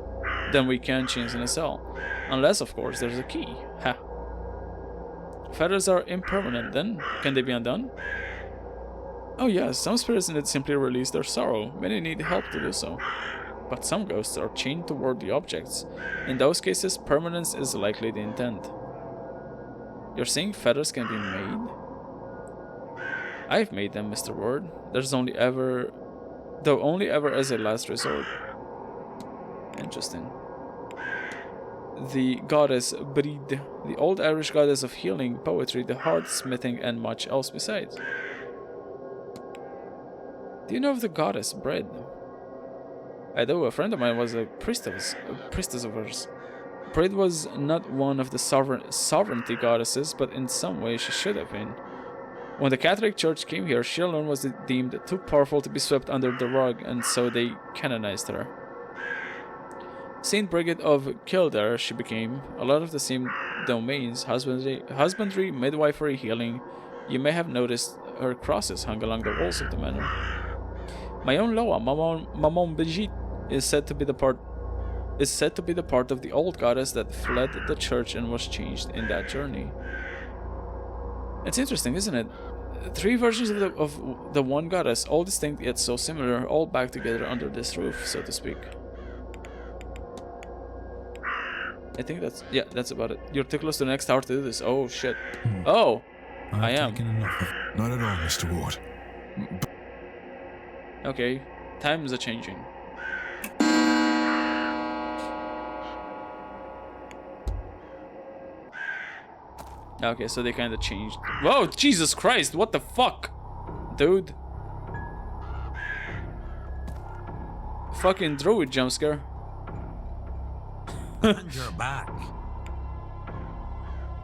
S1: in a cell. Unless, of course, there's a key. Ha. Feathers are impermanent, then? Can they be undone? Oh yes, some spirits need simply release their sorrow. Many need help to do so. But some ghosts are chained to worldly objects. In those cases, permanence is likely the intent. You're saying feathers can be made? I've made them, Mr. Ward. Only ever as a last resort. Interesting. The goddess Bride, the old Irish goddess of healing, poetry, the heart, smithing, and much else besides. Do you know of the goddess Bride? I do. A friend of mine was a priestess of hers. Bride was not one of the sovereignty goddesses, but in some way she should have been. When the Catholic Church came here, she alone was deemed too powerful to be swept under the rug, and so they canonized her. Saint Brigid of Kildare she became. A lot of the same domains, husbandry, midwifery, healing. You may have noticed her crosses hung along the walls of the manor. My own Loa, Maman Brigitte, is said to be the part of the old goddess that fled the church and was changed in that journey. It's interesting, isn't it? 3 versions of the one goddess, all distinct yet so similar, all back together under this roof, so to speak. I think that's about it. You're too close to the next tower to do this. Oh shit. Oh, I am.
S5: Not at all, Mr. Ward.
S1: Okay, times are changing. Okay, so they kind of changed. Whoa, Jesus Christ, what the fuck? Dude. Fucking druid jump scare.
S3: And you're back.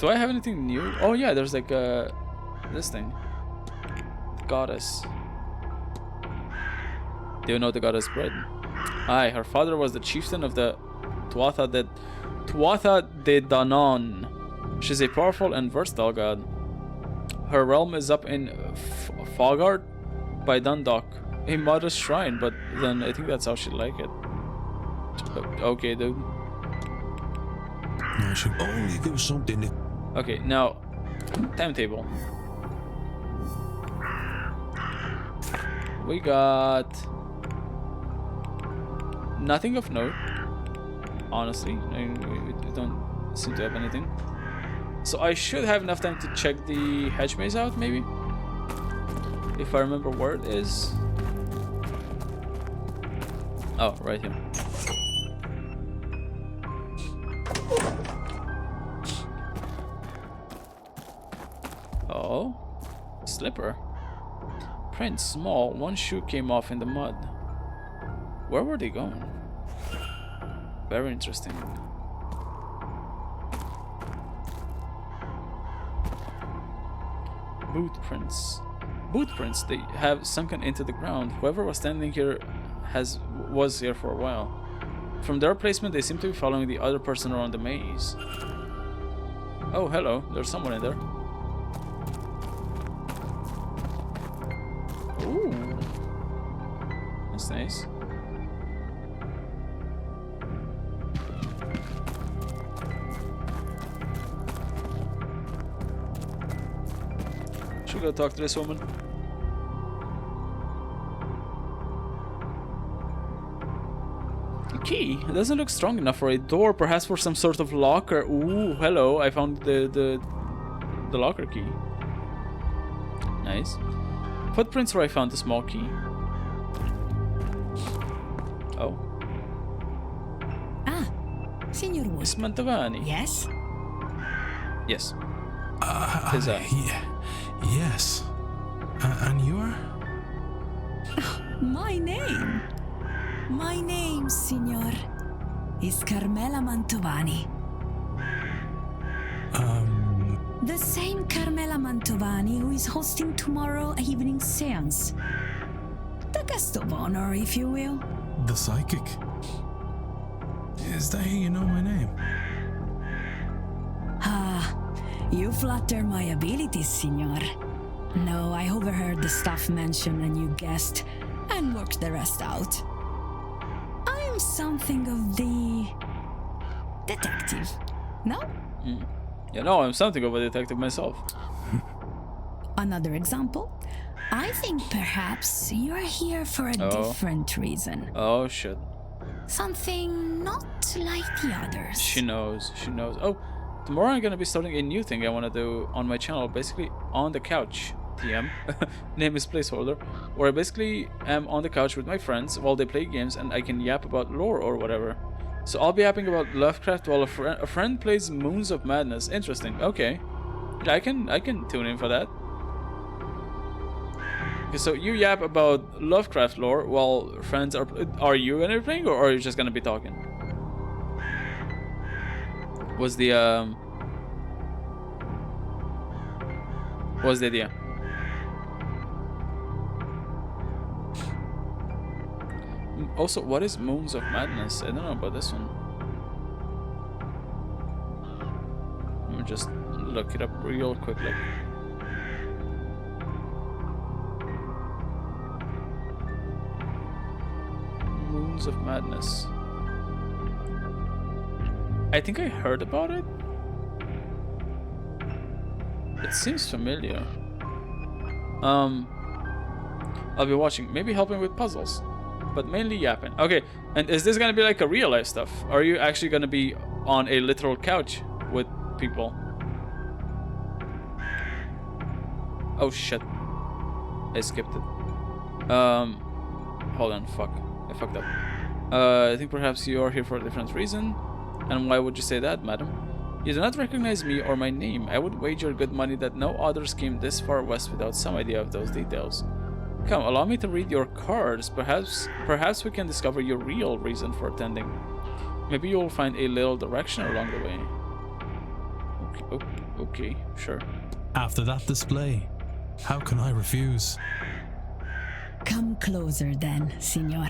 S1: Do I have anything new? Oh yeah, there's like this thing. Goddess. Do you know the goddess Bride? Aye, her father was the chieftain of the Tuatha De Danann. She's a powerful and versatile god. Her realm is up in Fogart by Dundalk. A modest shrine, but then I think that's how she'd like it. Okay, dude.
S5: I should only do something.
S1: Okay, now, timetable. We got nothing of note. Honestly, we don't seem to have anything. So I should have enough time to check the hedge maze out, maybe? If I remember where it is. Oh, right here. Oh, slipper. Print small, one shoe came off in the mud. Where were they going? Very interesting. Boot prints. Boot prints, they have sunken into the ground. Whoever was standing here was here for a while. From their placement, they seem to be following the other person around the maze. Oh, hello. There's someone in there. Ooh. That's nice. we go talk to this woman. A key? It doesn't look strong enough for a door. Perhaps for some sort of locker. Ooh, hello. I found the locker key. Nice. Footprints where I found the small key. Oh.
S6: Ah, Signor Wood.
S1: Miss Mantovani.
S6: Yes?
S1: Yes.
S3: Yes. And you are?
S6: My name? My name, Signor, is Carmela Mantovani. The same Carmela Mantovani who is hosting tomorrow evening's séance. The guest of honor, if you will.
S3: The psychic? Is that how you know my name?
S6: Ah, you flatter my abilities, Signor. No, I overheard the staff mention a new guest and worked the rest out. I am something of the detective, no?
S1: Yeah, no, I'm something of a detective myself.
S6: Another example? I think perhaps you're here for a different reason.
S1: Oh, shit.
S6: Something not like the others.
S1: She knows. She knows. Oh, tomorrow I'm gonna be starting a new thing I want to do on my channel. Basically, on the couch. TM. Name is placeholder. Where I basically am on the couch with my friends while they play games and I can yap about lore or whatever. So I'll be yapping about Lovecraft while a friend plays Moons of Madness. Interesting. Okay. Yeah, I can tune in for that. Okay, so you yap about Lovecraft lore while friends are you gonna be playing, or are you just gonna be talking? What's the idea? Also, what is Moons of Madness? I don't know about this one. Let me just look it up real quickly. Moons of Madness. I think I heard about it. It seems familiar. I'll be watching, maybe helping with puzzles, but mainly yapping. Okay, and is this gonna be like a real life stuff? Are you actually gonna be on a literal couch with people? Oh shit. I skipped it. Hold on, fuck. I fucked up. I think perhaps you are here for a different reason. And why would you say that, madam? You do not recognize me or my name. I would wager good money that no others came this far west without some idea of those details. Come, allow me to read your cards. Perhaps we can discover your real reason for attending. Maybe you will find a little direction along the way. Okay, sure.
S3: After that display, how can I refuse?
S6: Come closer then, Signor.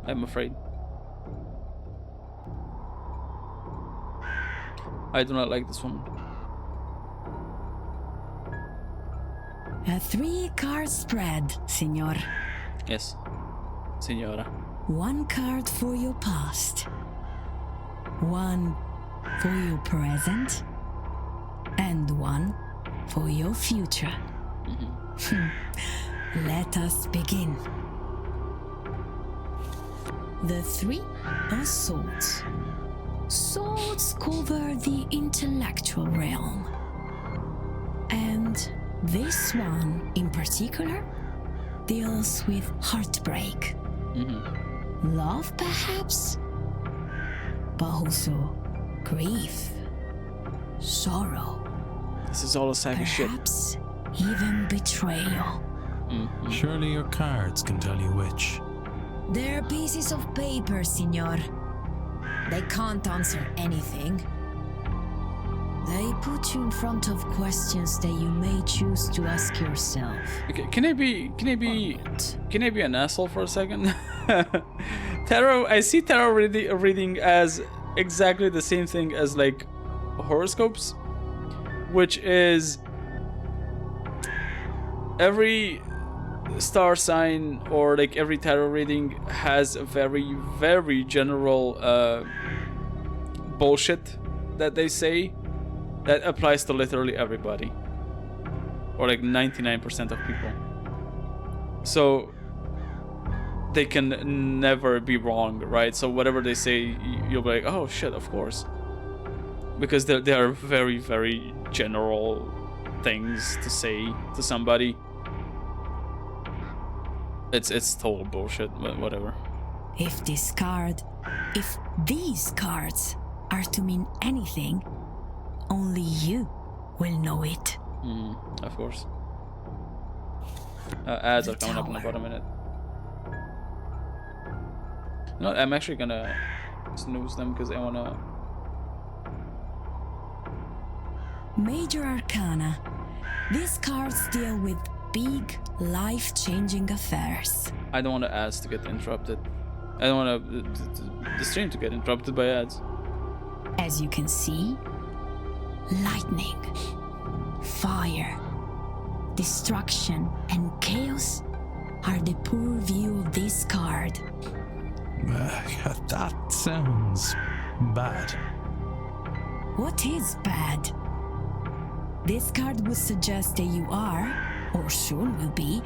S1: I'm afraid. I do not like this one.
S6: A 3-card spread, Signor.
S1: Yes, Signora.
S6: 1 card for your past, 1 for your present, and 1 for your future. Let us begin. The 3 are swords. Swords cover the intellectual realm. And this one in particular deals with heartbreak. Love, perhaps, but also grief, sorrow.
S1: This is all a sack of shit.
S6: Perhaps even betrayal.
S3: Surely your cards can tell you which.
S6: They're pieces of paper, Signor. They can't answer anything. They put you in front of questions that you may choose to ask yourself.
S1: Okay, can I be an asshole for a second? Tarot, I see tarot reading as exactly the same thing as like horoscopes, which is every star sign or like every tarot reading has a very, very general bullshit that they say that applies to literally everybody. or like 99% of people. So they can never be wrong, right? So whatever they say, you'll be like, oh shit, of course, because they are very, very general things to say to somebody. It's total bullshit, but whatever.
S6: If these cards are to mean anything, only you will know it.
S1: Of course. Ads
S6: The
S1: are coming up in
S6: tower.
S1: about a minute. You know what, I'm actually gonna snooze them because I wanna...
S6: Major Arcana. These cards deal with big, life-changing affairs.
S1: I don't want the ads to get interrupted. I don't want the stream to get interrupted by ads.
S6: As you can see, lightning, fire, destruction, and chaos are the purview of this card.
S3: That sounds bad.
S6: What is bad? This card would suggest that you are, or soon will be,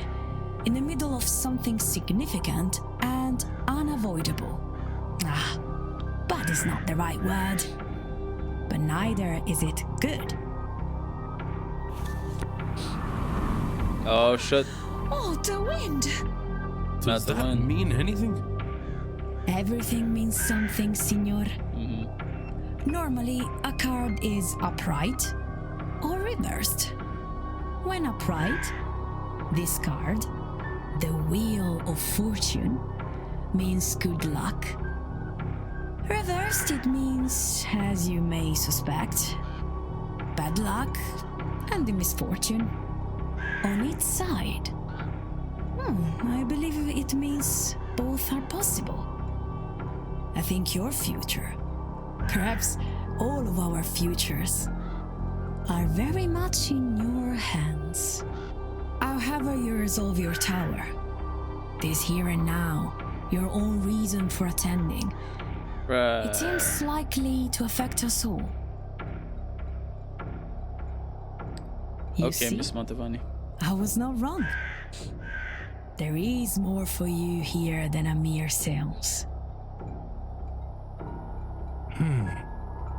S6: in the middle of something significant and unavoidable. Bad is not the right word, but neither is it good.
S1: Oh shit.
S6: Oh, the wind!
S1: Not
S3: Does
S1: the
S3: that
S1: one.
S3: mean anything?
S6: Everything means something, Signor. Normally, a card is upright or reversed. When upright, this card, the Wheel of Fortune, means good luck. Reversed, it means, as you may suspect, bad luck and the misfortune. On its side, I believe it means both are possible. I think your future, perhaps all of our futures, are very much in your hands. However you resolve your tower, this here and now, your own reason for attending, it seems likely to affect us all. You
S1: Okay,
S6: see?
S1: Miss Montevani.
S6: I was not wrong. There is more for you here than a mere séance.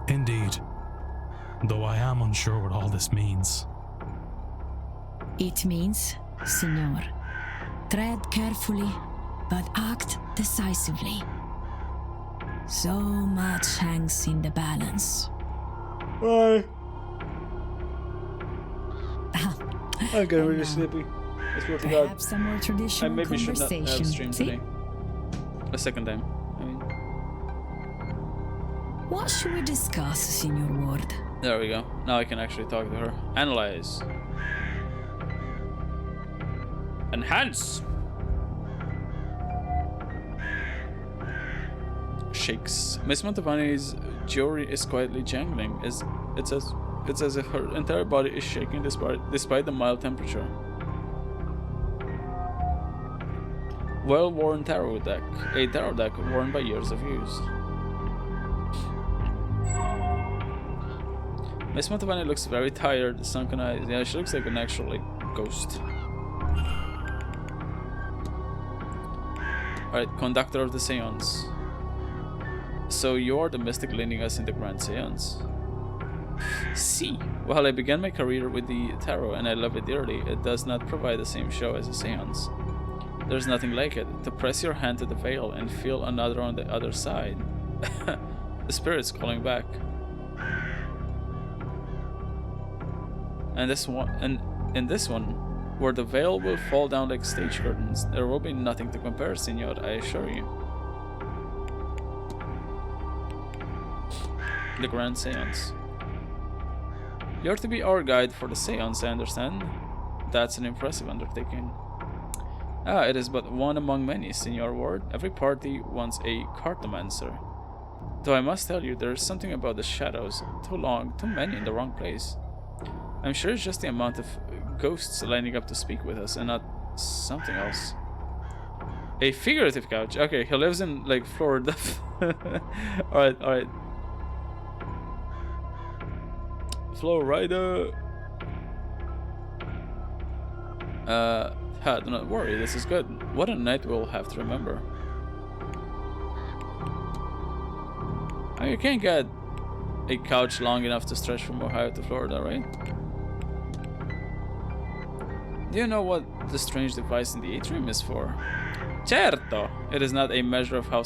S3: Indeed. Though I am unsure what all this means.
S6: It means, Signor, tread carefully, but act decisively. So much hangs in the balance.
S1: Bye. I'm getting really
S6: And,
S1: sleepy. I swear to God.
S6: Perhaps a more
S1: I
S6: traditional
S1: maybe should not have
S6: conversation.
S1: streamed
S6: See?
S1: today. A second time. I mean,
S6: What should we discuss, Signor Ward?
S1: there we go. Now I can actually talk to her. Analyze. Enhance. Shakes. Miss Montevani's jewelry is quietly jangling. It's as if her entire body is shaking despite the mild temperature. Well-worn tarot deck. A tarot deck worn by years of use. Miss Montevani looks very tired, sunken eyes. Yeah, she looks like an actual ghost. Alright, conductor of the seance. So you are the mystic leading us in the grand seance. See, while I began my career with the tarot and I love it dearly, it does not provide the same show as a seance. There's nothing like it. To press your hand to the veil and feel another on the other side. The spirit's calling back. And in this one, where the veil will fall down like stage curtains, there will be nothing to compare, Signor, I assure you. The Grand Seance. You're to be our guide for the seance, I understand. That's an impressive undertaking. Ah, it is but one among many, Signor Ward. Every party wants a cartomancer. Though I must tell you, there is something about the shadows. Too long, too many in the wrong place. I'm sure it's just the amount of ghosts lining up to speak with us and not something else. A figurative couch. Okay, he lives in, like, Florida. Alright, alright. Florida. Do not worry, this is good. What a night we'll have to remember. Oh, you can't get a couch long enough to stretch from Ohio to Florida, right? Do you know what the strange device in the atrium is for? Certo! It is not a measure of how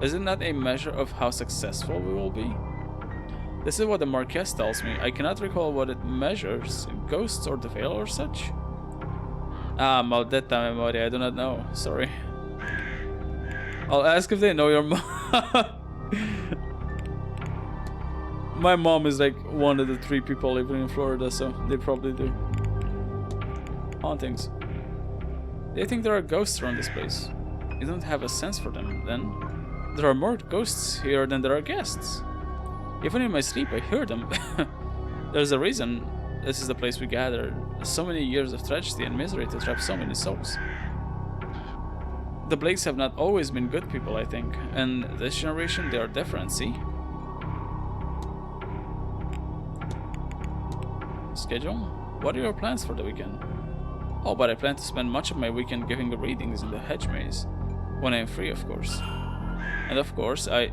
S1: is it not a measure of how successful we will be? This is what the Marquess tells me. I cannot recall what it measures. Ghosts or the veil or such? Ah, maldita memoria. I do not know. Sorry. I'll ask if they know your mom. My mom is like one of the 3 people living in Florida, so they probably do. Hauntings. They think there are ghosts around this place. You don't have a sense for them, then? There are more ghosts here than there are guests. Even in my sleep, I hear them. There's a reason this is the place we gather. So many years of tragedy and misery to trap so many souls. The Blakes have not always been good people, I think. And this generation, they are different, see? Schedule? What are your plans for the weekend? Oh, but I plan to spend much of my weekend giving readings in the hedge maze. When I am free, of course. And of course, I...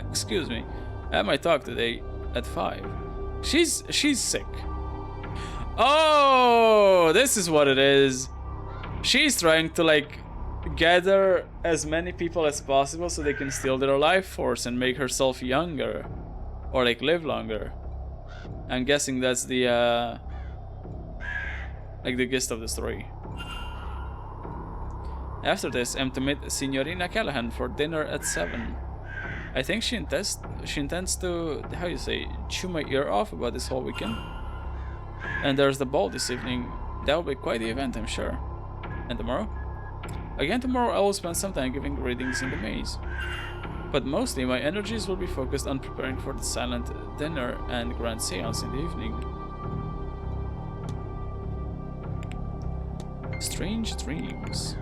S1: excuse me. I have my talk today at 5. She's sick. Oh, this is what it is. She's trying to, like, gather as many people as possible so they can steal their life force and make herself younger. Or, like, live longer. I'm guessing that's the, like the gist of the story. After this, I'm to meet Signorina Callahan for dinner at 7. I think she intends to, how you say, chew my ear off about this whole weekend. And there's the ball this evening. That will be quite the event, I'm sure. And tomorrow? Again tomorrow I will spend some time giving readings in the maze. But mostly my energies will be focused on preparing for the silent dinner and grand seance in the evening. Strange dreams.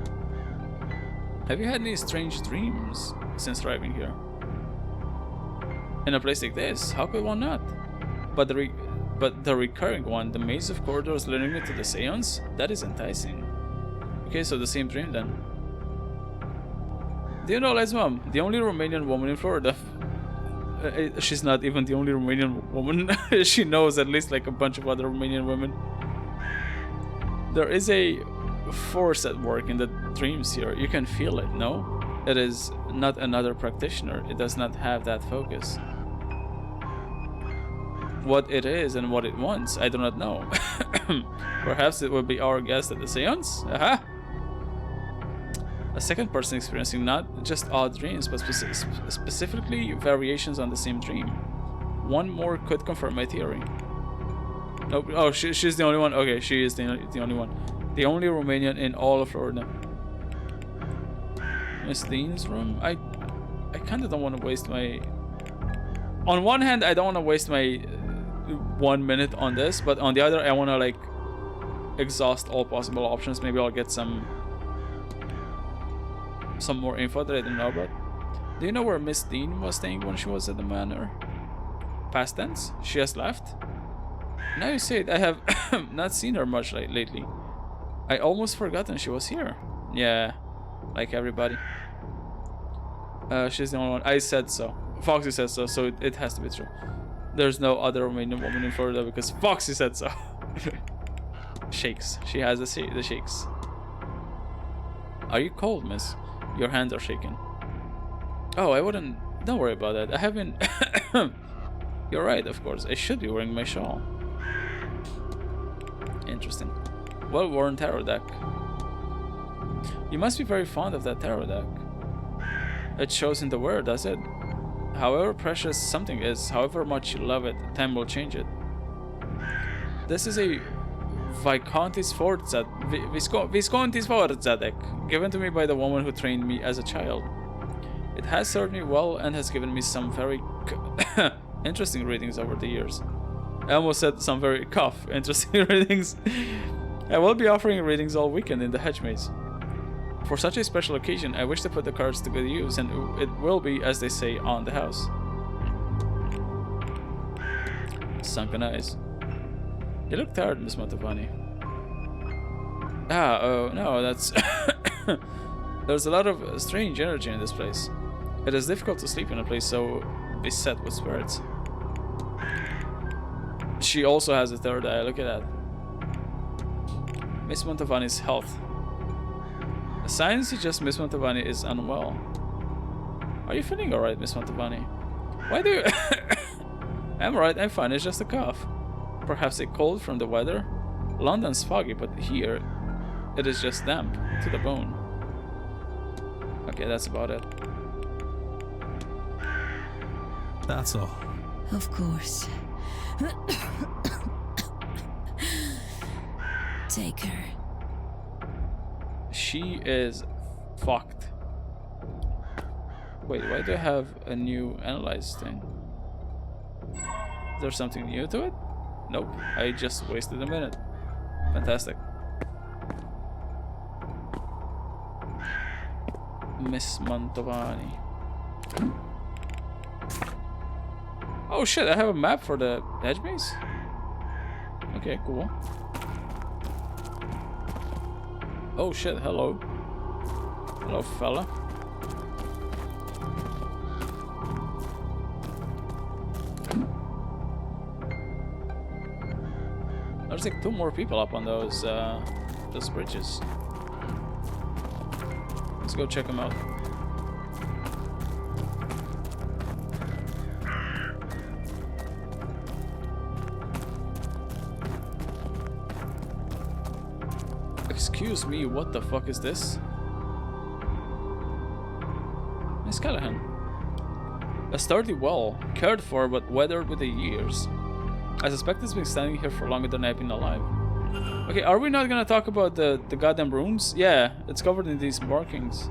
S1: Have you had any strange dreams since arriving here? In a place like this, how could one not? But the recurring one, the maze of corridors leading me to the seance, that is enticing. Okay, so the same dream then. Do you know Lyte's mom? The only Romanian woman in Florida. She's not even the only Romanian woman. She knows at least like a bunch of other Romanian women. There is a force at work in the dreams here. You can feel it, no? It is not another practitioner. It does not have that focus. What it is and what it wants, I do not know. Perhaps it will be our guest at the seance? Aha! A second person experiencing not just odd dreams, but specifically variations on the same dream. One more could confirm my theory. Nope. Oh, she's the only one. Okay, she is the only one. The only Romanian in all of Florida. Miss Dean's room? I kind of don't want to waste my... On one hand, I don't want to waste my 1 minute on this, but on the other, I want to like exhaust all possible options. Maybe I'll get some more info that I didn't know about. Do you know where Miss Dean was staying when she was at the Manor? Past tense? She has left? Now you say it, I have not seen her much lately. I almost forgotten she was here. Yeah, like everybody. She's the only one. I said so. Foxy said so, so it has to be true. There's no other Romanian woman in Florida because Foxy said so. Shakes. She has the shakes. Are you cold, miss? Your hands are shaking. Oh, I wouldn't... Don't worry about that. I haven't... You're right, of course. I should be wearing my shawl. Interesting. Well-worn tarot deck. You must be very fond of that tarot deck. It shows in the wearer, does it? However precious something is, however much you love it, time will change it. This is a Visconti Sforza deck, given to me by the woman who trained me as a child. It has served me well and has given me some very interesting readings over the years. I almost said some very interesting readings. I will be offering readings all weekend in the hedge maze. For such a special occasion, I wish to put the cards to good use, and it will be, as they say, on the house. Sunken eyes. You look tired, Miss Mantovani. No, that's... There's a lot of strange energy in this place. It is difficult to sleep in a place so beset with spirits. She also has a third eye, look at that. Miss Montavani's health. The sign suggests Miss Montavani is unwell. Are you feeling alright, Miss Montavani? Why do you... I'm alright, I'm fine, it's just a cough. Perhaps a cold from the weather? London's foggy, but here it is just damp to the bone. Okay, that's about it.
S3: That's all.
S6: Of course. Take her.
S1: She is fucked. Wait, why do I have a new analyze thing? Is there something new to it? Nope, I just wasted a minute. Fantastic. Miss Mantovani. Oh shit, I have a map for the hedge maze? Okay, cool. Oh shit, hello. Hello, fella. There's like 2 more people up on those bridges. Let's go check them out. Excuse me, what the fuck is this? Miss Callahan. A sturdy well, cared for but weathered with the years. I suspect it's been standing here for longer than I've been alive. Okay, are we not gonna talk about the goddamn rooms? Yeah, it's covered in these markings.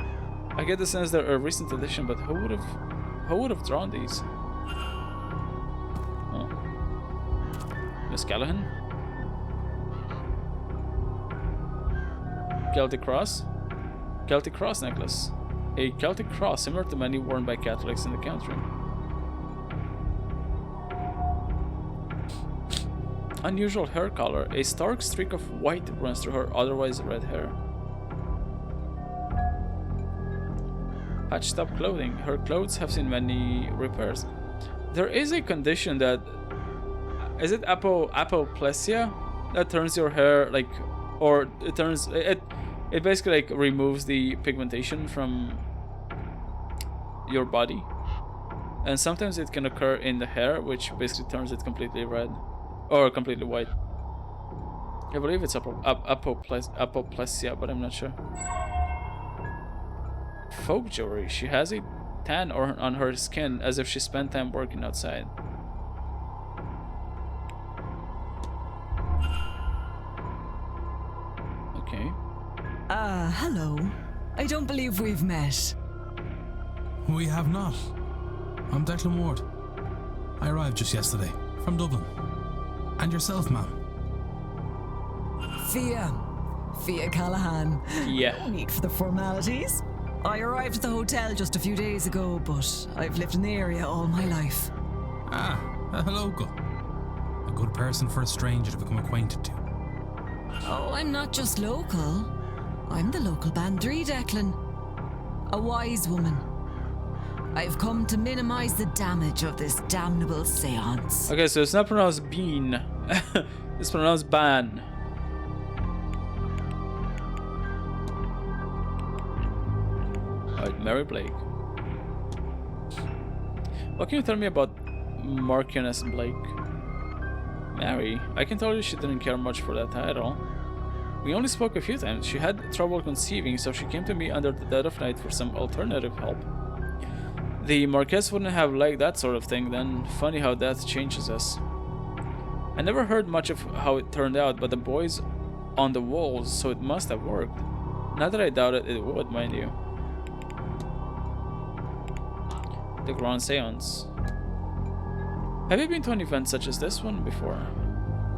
S1: I get the sense they're a recent addition, but who would have drawn these? Oh. Miss Callahan? Celtic cross? Celtic cross necklace. A Celtic cross similar to many worn by Catholics in the country. Unusual hair color. A stark streak of white runs through her otherwise red hair. Patched up clothing. Her clothes have seen many repairs. There is a condition that... Is it apoplesia? That turns your hair like... Or it turns... It basically like removes the pigmentation from your body. And sometimes it can occur in the hair, which basically turns it completely red. Or completely white. I believe it's apoplesia, but I'm not sure. Folk jewelry. She has a tan on her skin as if she spent time working outside. Okay.
S7: Hello. I don't believe we've met.
S3: We have not. I'm Declan Ward. I arrived just yesterday from Dublin. And yourself, ma'am?
S7: Fia Callahan.
S1: Yeah.
S7: No need for the formalities. I arrived at the hotel just a few days ago, but I've lived in the area all my life.
S3: Ah, a local. A good person for a stranger to become acquainted to.
S7: Oh, I'm not just local. I'm the local bandry, Declan. A wise woman. I've come to minimize the damage of this damnable seance.
S1: Okay, so it's not pronounced bean. It's pronounced ban. Alright, Mary Blake. What can you tell me about Marchioness Blake? Mary? I can tell you she didn't care much for that title. We only spoke a few times. She had trouble conceiving, so she came to me under the dead of night for some alternative help. The Marquess wouldn't have liked that sort of thing then. Funny how death changes us. I never heard much of how it turned out, but the boy's on the walls, so it must have worked. Not that I doubted it would, mind you. The Grand Séance. Have you been to an event such as this one before?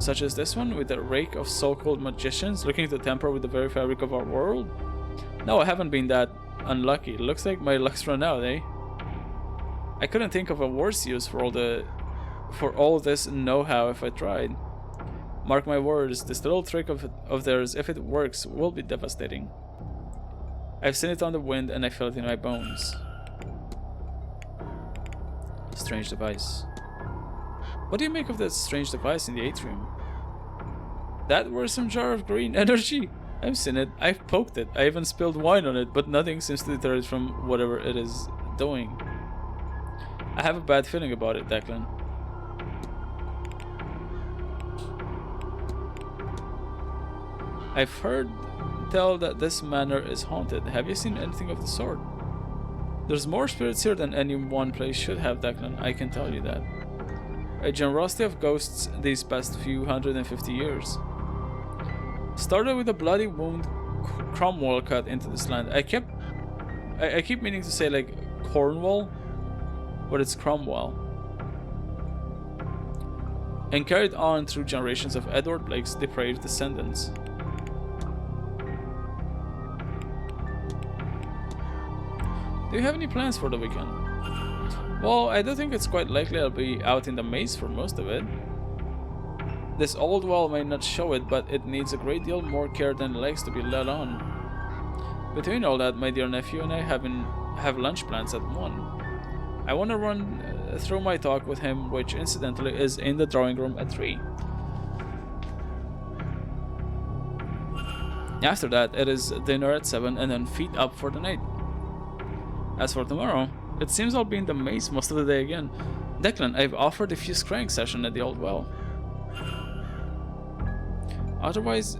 S1: Such as this one, with a rake of so-called magicians looking to tamper with the very fabric of our world? No, I haven't been that unlucky. Looks like my luck's run out, eh? I couldn't think of a worse use for all this know-how if I tried. Mark my words, this little trick of theirs, if it works, will be devastating. I've seen it on the wind and I feel it in my bones. Strange device. What do you make of that strange device in the atrium? That worrisome jar of green energy. I've seen it, I've poked it, I even spilled wine on it, but nothing seems to deter it from whatever it is doing. I have a bad feeling about it, Declan. I've heard tell that this manor is haunted. Have you seen anything of the sort? There's more spirits here than any one place should have, Declan, I can tell you that. A generosity of ghosts these past few 150 years. Started with a bloody wound Cromwell cut into this land. I keep meaning to say like Cornwall, but it's Cromwell. And carried on through generations of Edward Blake's depraved descendants. Do you have any plans for the weekend? Well, I do think it's quite likely I'll be out in the maze for most of it. This old well may not show it, but it needs a great deal more care than legs to be led on. Between all that, my dear nephew and I have lunch plans at 1. I want to run through my talk with him, which incidentally is in the drawing room at 3. After that, it is dinner at 7 and then feet up for the night. As for tomorrow, it seems I'll be in the maze most of the day again. Declan, I've offered a few scrying sessions at the old well. Otherwise,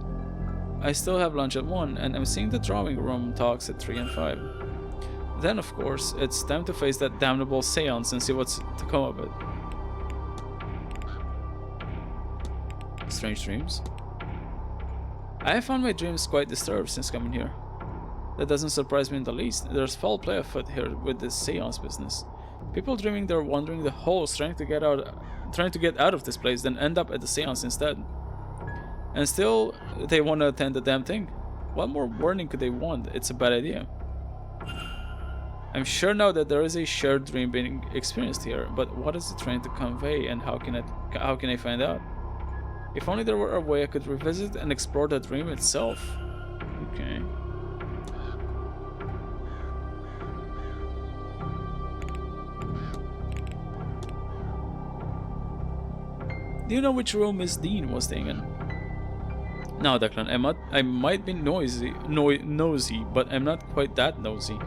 S1: I still have lunch at 1 and I'm seeing the drawing room talks at 3 and 5. Then, of course, it's time to face that damnable séance and see what's to come of it. Strange dreams. I have found my dreams quite disturbed since coming here. That doesn't surprise me in the least. There's foul play afoot here with this séance business. People dreaming they're wandering the halls trying to get out of this place, then end up at the séance instead. And still, they want to attend the damn thing. What more warning could they want? It's a bad idea. I'm sure now that there is a shared dream being experienced here, but what is it trying to convey, and how can I find out? If only there were a way I could revisit and explore the dream itself. Okay. Do you know which room Miss Dean was staying in? Now, Declan, I might be nosy, but I'm not quite that nosy.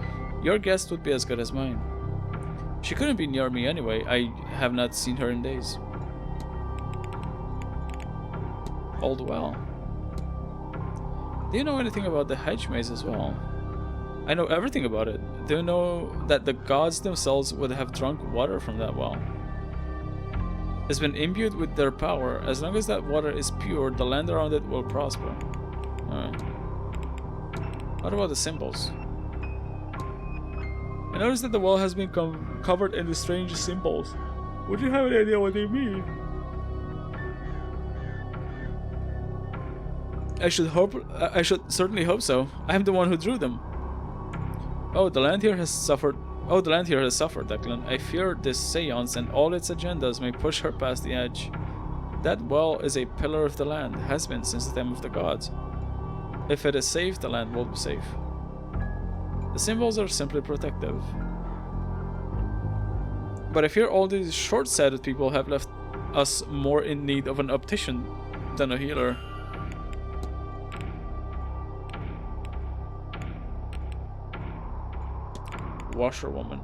S1: Your guess would be as good as mine. She couldn't be near me anyway. I have not seen her in days. Old well. Do you know anything about the hedge maze as well? I know everything about it. Do you know that the gods themselves would have drunk water from that well? It's been imbued with their power. As long as that water is pure, the land around it will prosper. Alright. What about the symbols? I noticed that the well has been covered in the strange symbols. Would you have any idea what they mean? I should certainly hope so. I am the one who drew them. Oh, the land here has suffered, Declan. I fear this séance and all its agendas may push her past the edge. That well is a pillar of the land, has been since the time of the gods. If it is safe, the land will be safe. The symbols are simply protective. But I fear all these short-sighted people have left us more in need of an optician than a healer. Washerwoman.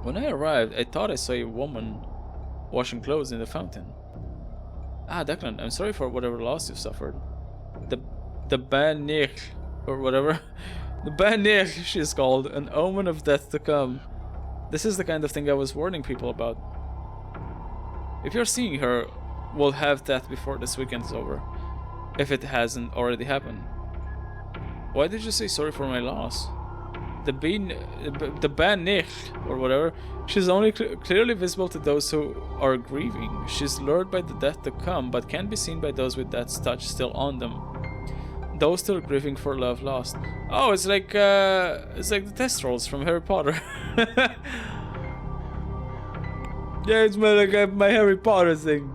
S1: When I arrived, I thought I saw a woman washing clothes in the fountain. Ah, Declan, I'm sorry for whatever loss you've suffered. The Banich, or whatever. The Banich, she's called, an omen of death to come. This is the kind of thing I was warning people about. If you're seeing her, we'll have death before this weekend is over. If it hasn't already happened. Why did you say sorry for my loss? The Banich, or whatever, she's only clearly visible to those who are grieving. She's lured by the death to come, but can be seen by those with death's touch still on them. Those still grieving for love lost. Oh, it's like the test rolls from Harry Potter. Yeah, it's my Harry Potter thing.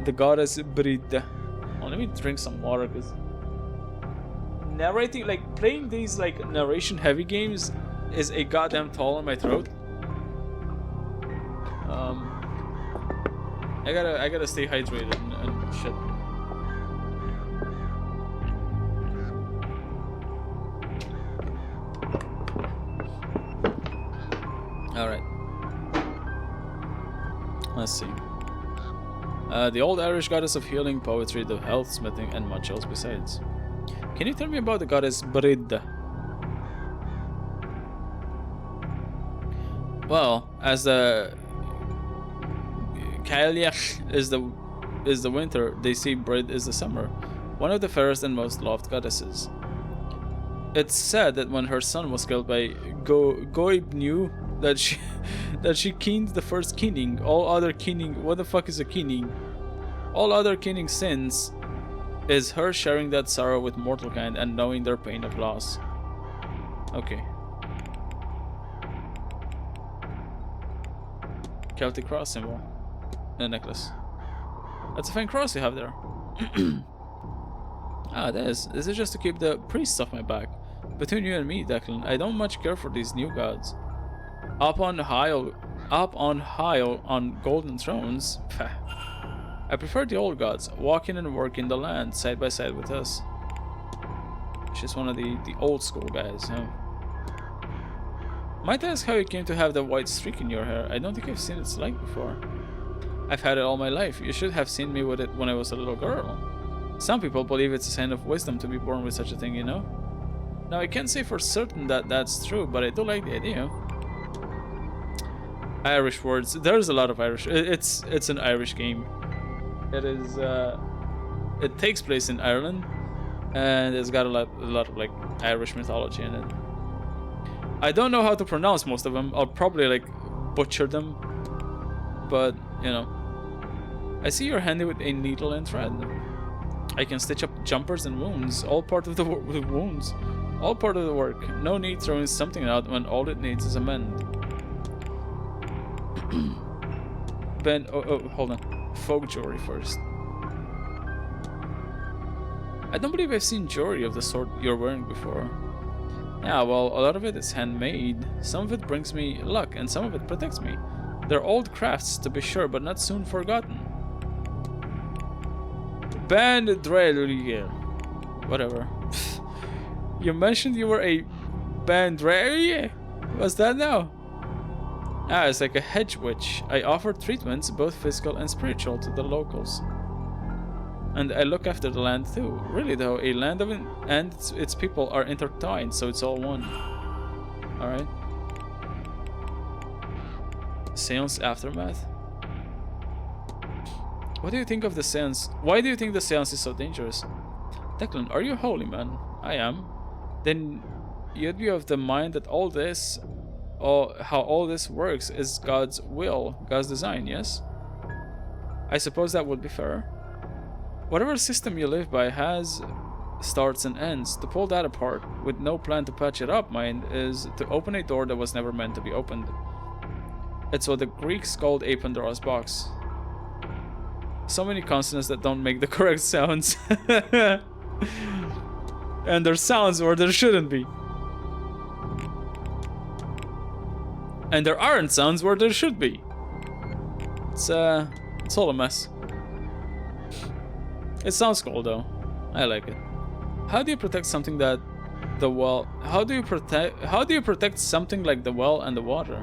S1: The goddess Brida. Oh, let me drink some water, because narrating, like playing these like narration heavy games is a goddamn toll on my throat. I gotta stay hydrated and shit. Alright. Let's see. The old Irish goddess of healing, poetry, the health, smithing, and much else besides. Can you tell me about the goddess Brida? Well, as the Cailleach is the winter, they see Brid is the summer, one of the fairest and most loved goddesses. It's said that when her son was killed by Goib knew that she keened the first keening. All other keening, what the fuck is a keening? All other keening sins is her sharing that sorrow with mortal kind and knowing their pain of loss. Okay. Celtic cross symbol. A necklace. That's a fine cross you have there. Ah, this is just to keep the priests off my back. Between you and me, Declan, I don't much care for these new gods. Up on high on golden thrones. I prefer the old gods, walking and working the land side by side with us. She's one of the old school guys, huh? Might I ask how you came to have the white streak in your hair? I don't think I've seen its like before. I've had it all my life. You should have seen me with it when I was a little girl. Some people believe it's a sign of wisdom to be born with such a thing, you know? Now, I can't say for certain that that's true, but I do like the idea. Irish words. There's a lot of Irish. It's an Irish game. It is. It takes place in Ireland, and it's got a lot of like Irish mythology in it. I don't know how to pronounce most of them. I'll probably like butcher them, but you know. I see you're handy with a needle and thread. I can stitch up jumpers and wounds. All part of the wounds. All part of the work. No need throwing something out when all it needs is a mend. Ben, hold on. Folk jewelry first. I don't believe I've seen jewelry of the sort you're wearing before. Yeah, well, a lot of it is handmade. Some of it brings me luck, and some of it protects me. They're old crafts, to be sure, but not soon forgotten. Bandrelier. Whatever. You mentioned you were a bandrelier? What's that now? Ah, it's like a hedge witch. I offer treatments, both physical and spiritual, to the locals. And I look after the land too. Really though, a land of and its people are intertwined, so it's all one. Alright. Séance aftermath? What do you think of the Séance? Why do you think the Séance is so dangerous? Declan, are you holy man? I am. Then you'd be of the mind that all this, how all this works is God's will, God's design, yes? I suppose that would be fair. Whatever system you live by has starts and ends. To pull that apart, with no plan to patch it up, mind, is to open a door that was never meant to be opened. It's what the Greeks called a Pandora's box. So many consonants that don't make the correct sounds. And there's sounds where there shouldn't be. And there aren't sounds where there should be. It's all a mess. It sounds cool though. I like it. How do you protect something that the well? How do you protect something like the well and the water?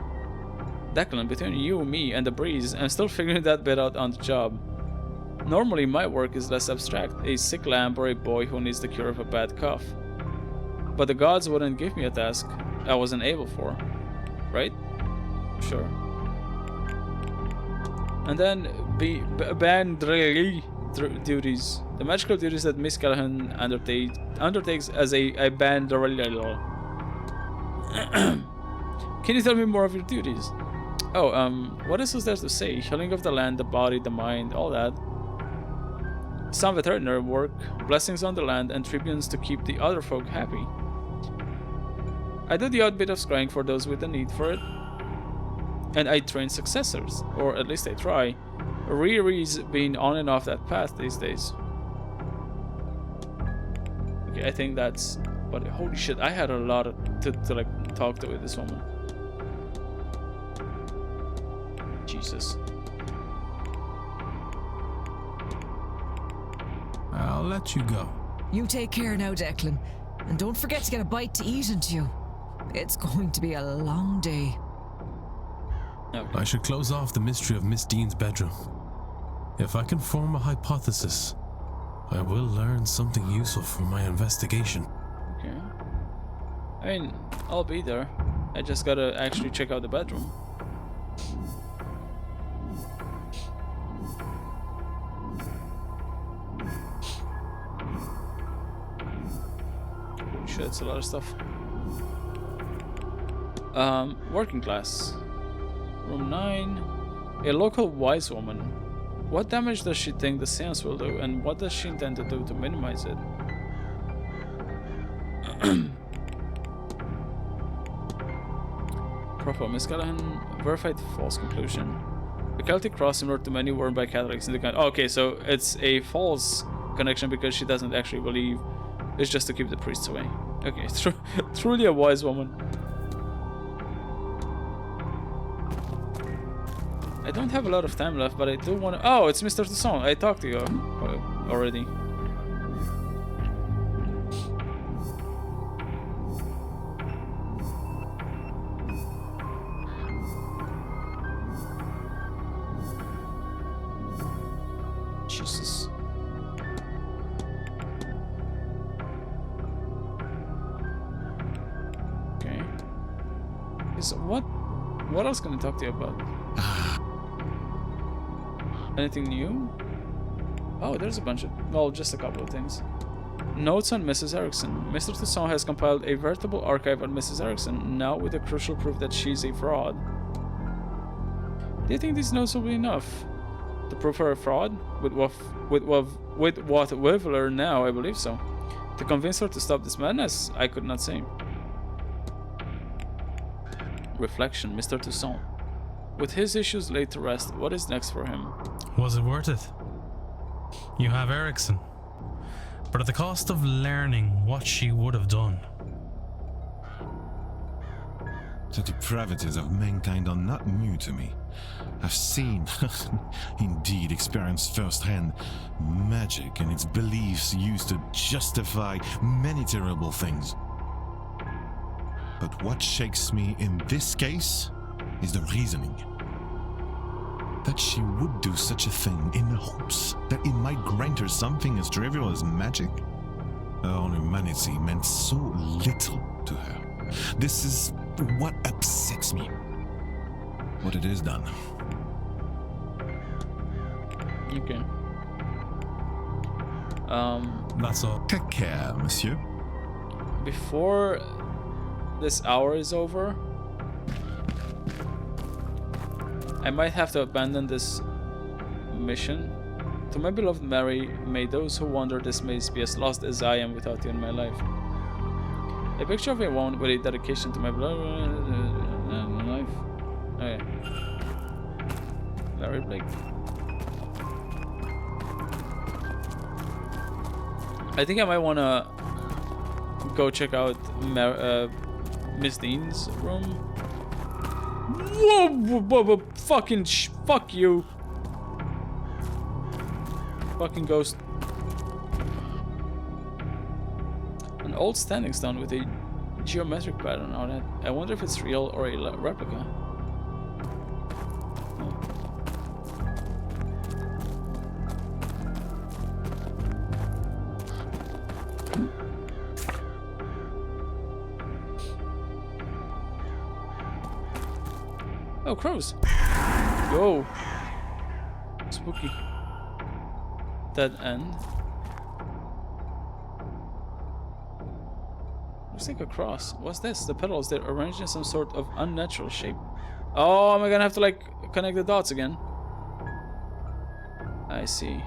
S1: Declan, between you, me, and the breeze, I'm still figuring that bit out on the job. Normally my work is less abstract, a sick lamb or a boy who needs the cure of a bad cough. But the gods wouldn't give me a task I wasn't able for. Right? Sure. And then bandreli duties. The magical duties that Miss Callahan undertakes as a bandreli. Can you tell me more of your duties? Oh, what else is there to say? Healing of the land, the body, the mind, all that. Some veterinary work, blessings on the land, and tribunes to keep the other folk happy. I do the odd bit of scrying for those with the need for it. And I train successors, or at least I try. Riri's been on and off that path these days. Okay, I think that's... But holy shit, I had a lot to like talk to with this woman. Jesus.
S3: I'll let you go.
S7: You take care now, Declan. And don't forget to get a bite to eat into you. It's going to be a long day.
S1: Okay.
S3: I should close off the mystery of Miss Dean's bedroom. If I can form a hypothesis, I will learn something useful for my investigation.
S1: Okay. I mean, I'll be there. I just gotta actually check out the bedroom. Holy shit, it's a lot of stuff. Working class. Room 9. A local wise woman. What damage does she think the Séance will do, and what does she intend to do to minimize it? Proper Miss Callahan, verified false conclusion. The Celtic cross similar to many worn by Catholics in the country. Okay, so it's a false connection because she doesn't actually believe. It's just to keep the priests away. Okay, truly a wise woman. I don't have a lot of time left, but I do want to... Oh, it's Mr. Toussaint. I talked to you already. Jesus. Okay. So what else can I talk to you about? Anything new? Oh, there's a bunch of... Well, just a couple of things. Notes on Mrs. Erickson. Mr. Toussaint has compiled a veritable archive on Mrs. Erickson, now with the crucial proof that she's a fraud. Do you think these notes will be enough to prove her a fraud? With what we've learned now, I believe so. To convince her to stop this madness, I could not say. Reflection, Mr. Toussaint. With his issues laid to rest, what is next for him?
S3: Was it worth it? You have Erickson, but at the cost of learning what she would have done.
S5: The depravities of mankind are not new to me. I've seen, indeed experienced firsthand, magic and its beliefs used to justify many terrible things. But what shakes me in this case is the reasoning. That she would do such a thing in hopes that it might grant her something as trivial as magic. Her own humanity meant so little to her. This is what upsets me. What it is done.
S1: Okay.
S3: That's all.
S5: Take care, monsieur.
S1: Before this hour is over, I might have to abandon this mission. To my beloved Mary, may those who wander this maze be as lost as I am without you in my life. A picture of a woman with a dedication to my beloved life. Okay. Mary Blake. I think I might want to go check out Miss Dean's room. Whoa, fucking fuck you. Fucking ghost. An old standing stone with a geometric pattern on it. I wonder if it's real or a replica. Oh, crows. Yo. Spooky. Dead end. Looks like a cross. What's this? The petals, they're arranged in some sort of unnatural shape. Oh, am I gonna have to like connect the dots again? I see.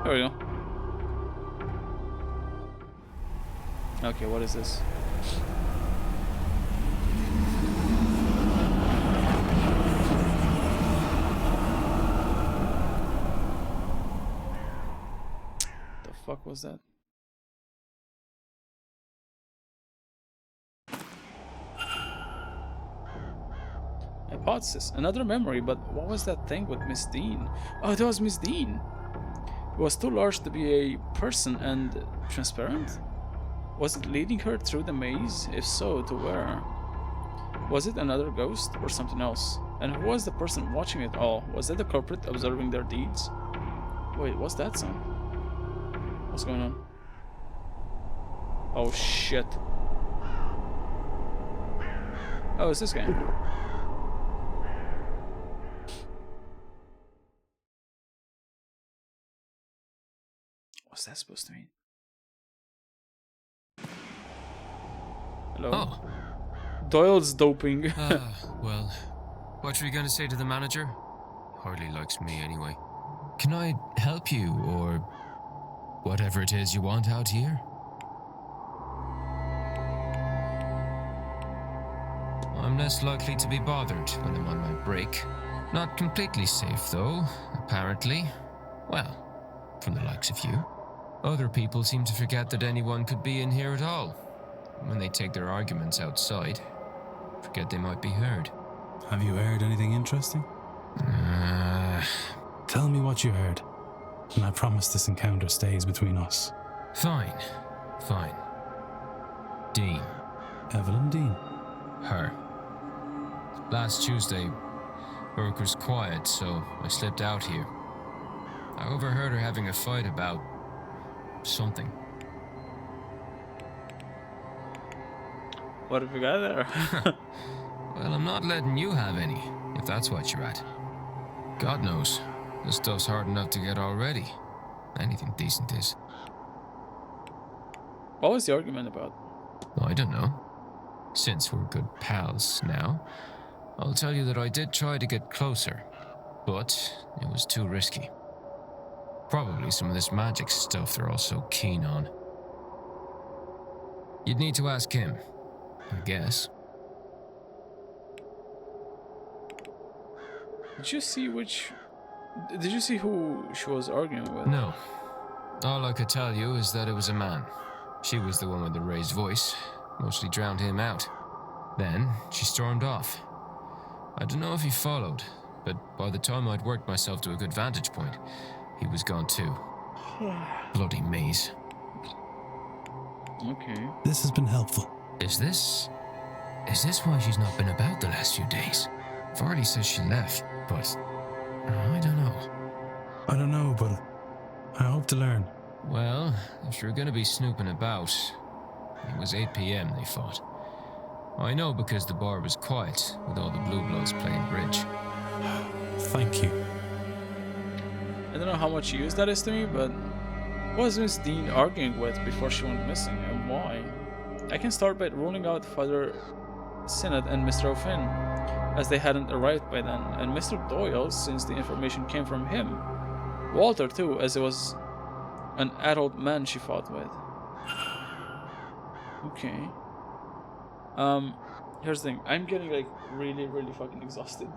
S1: There we go. Okay, what is this? The fuck was that? Hypothesis. Another memory, but what was that thing with Miss Dean? Oh, that was Miss Dean. It was too large to be a person and transparent? Was it leading her through the maze? If so, to where? Was it another ghost or something else? And who was the person watching it all? Was it the culprit observing their deeds? Wait, what's that sound? What's going on? Oh shit. Oh, it's this guy. What's that supposed to mean? Hello?
S4: Oh,
S1: Doyle's doping.
S4: well, what were you going to say to the manager? Hardly likes me anyway. Can I help you, or whatever it is you want out here? I'm less likely to be bothered when I'm on my break. Not completely safe, though, apparently. Well, from the likes of you. Other people seem to forget that anyone could be in here at all. When they take their arguments outside, forget they might be heard.
S3: Have you heard anything interesting? Tell me what you heard, and I promise this encounter stays between us.
S4: Fine. Dean.
S3: Evelyn Dean.
S4: Her. Last Tuesday, work was quiet, so I slipped out here. I overheard her having a fight about something.
S1: What have we got there?
S4: Well, I'm not letting you have any, if that's what you're at. God knows, this stuff's hard enough to get already. Anything decent is.
S1: What was the argument about?
S4: Well, I don't know. Since we're good pals now, I'll tell you that I did try to get closer, but it was too risky. Probably some of this magic stuff they're all so keen on. You'd need to ask him, I guess.
S1: Did you see who she was arguing with?
S4: No. All I could tell you is that it was a man. She was the one with the raised voice, mostly drowned him out. Then she stormed off. I don't know if he followed, but by the time I'd worked myself to a good vantage point, he was gone too. Bloody maze.
S1: Okay.
S3: This has been helpful.
S4: Is this why she's not been about the last few days? Varley says she left, but I don't know.
S3: I don't know, but I hope to learn.
S4: Well, if you're gonna be snooping about, it was 8 p.m. they fought. I know because the bar was quiet with all the Blue Bloods playing bridge.
S3: Thank you.
S1: I don't know how much use that is to me, but what was Miss Dean arguing with before she went missing, and why? I can start by ruling out Father Sinnott and Mr. O'Finn, as they hadn't arrived by then, and Mr. Doyle, since the information came from him. Walter, too, as it was an adult man she fought with. Okay. Here's the thing. I'm getting, like, really, really fucking exhausted.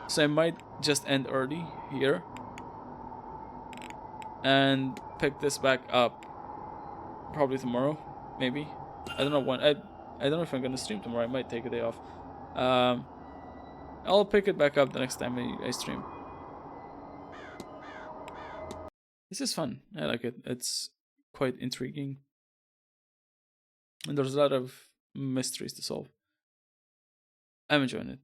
S1: So I might just end early here. And pick this back up probably tomorrow, maybe. I don't know when. I don't know if I'm gonna stream tomorrow. I might take a day off. I'll pick it back up the next time I stream. This is fun. I like it. It's quite intriguing, and there's a lot of mysteries to solve. I'm enjoying it.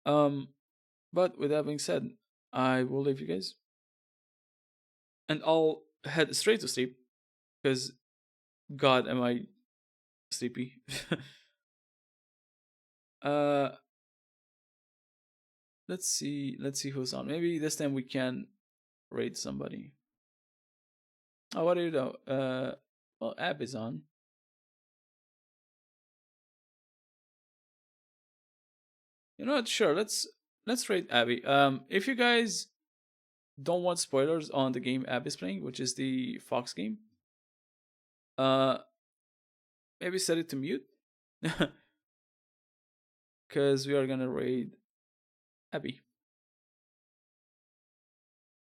S1: But with that being said, I will leave you guys. And I'll head straight to sleep, because God, am I sleepy. Let's see who's on. Maybe this time we can raid somebody. Oh, what do you know? Well, Ab is on. You know what? Sure, let's rate Abby. If you guys don't want spoilers on the game Abby's playing, which is the Fox game, maybe set it to mute. Because we are gonna raid Abby.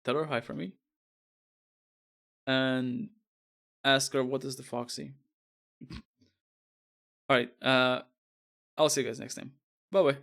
S1: Tell her hi from me. And ask her what is the Foxy. Alright, I'll see you guys next time. Bye bye.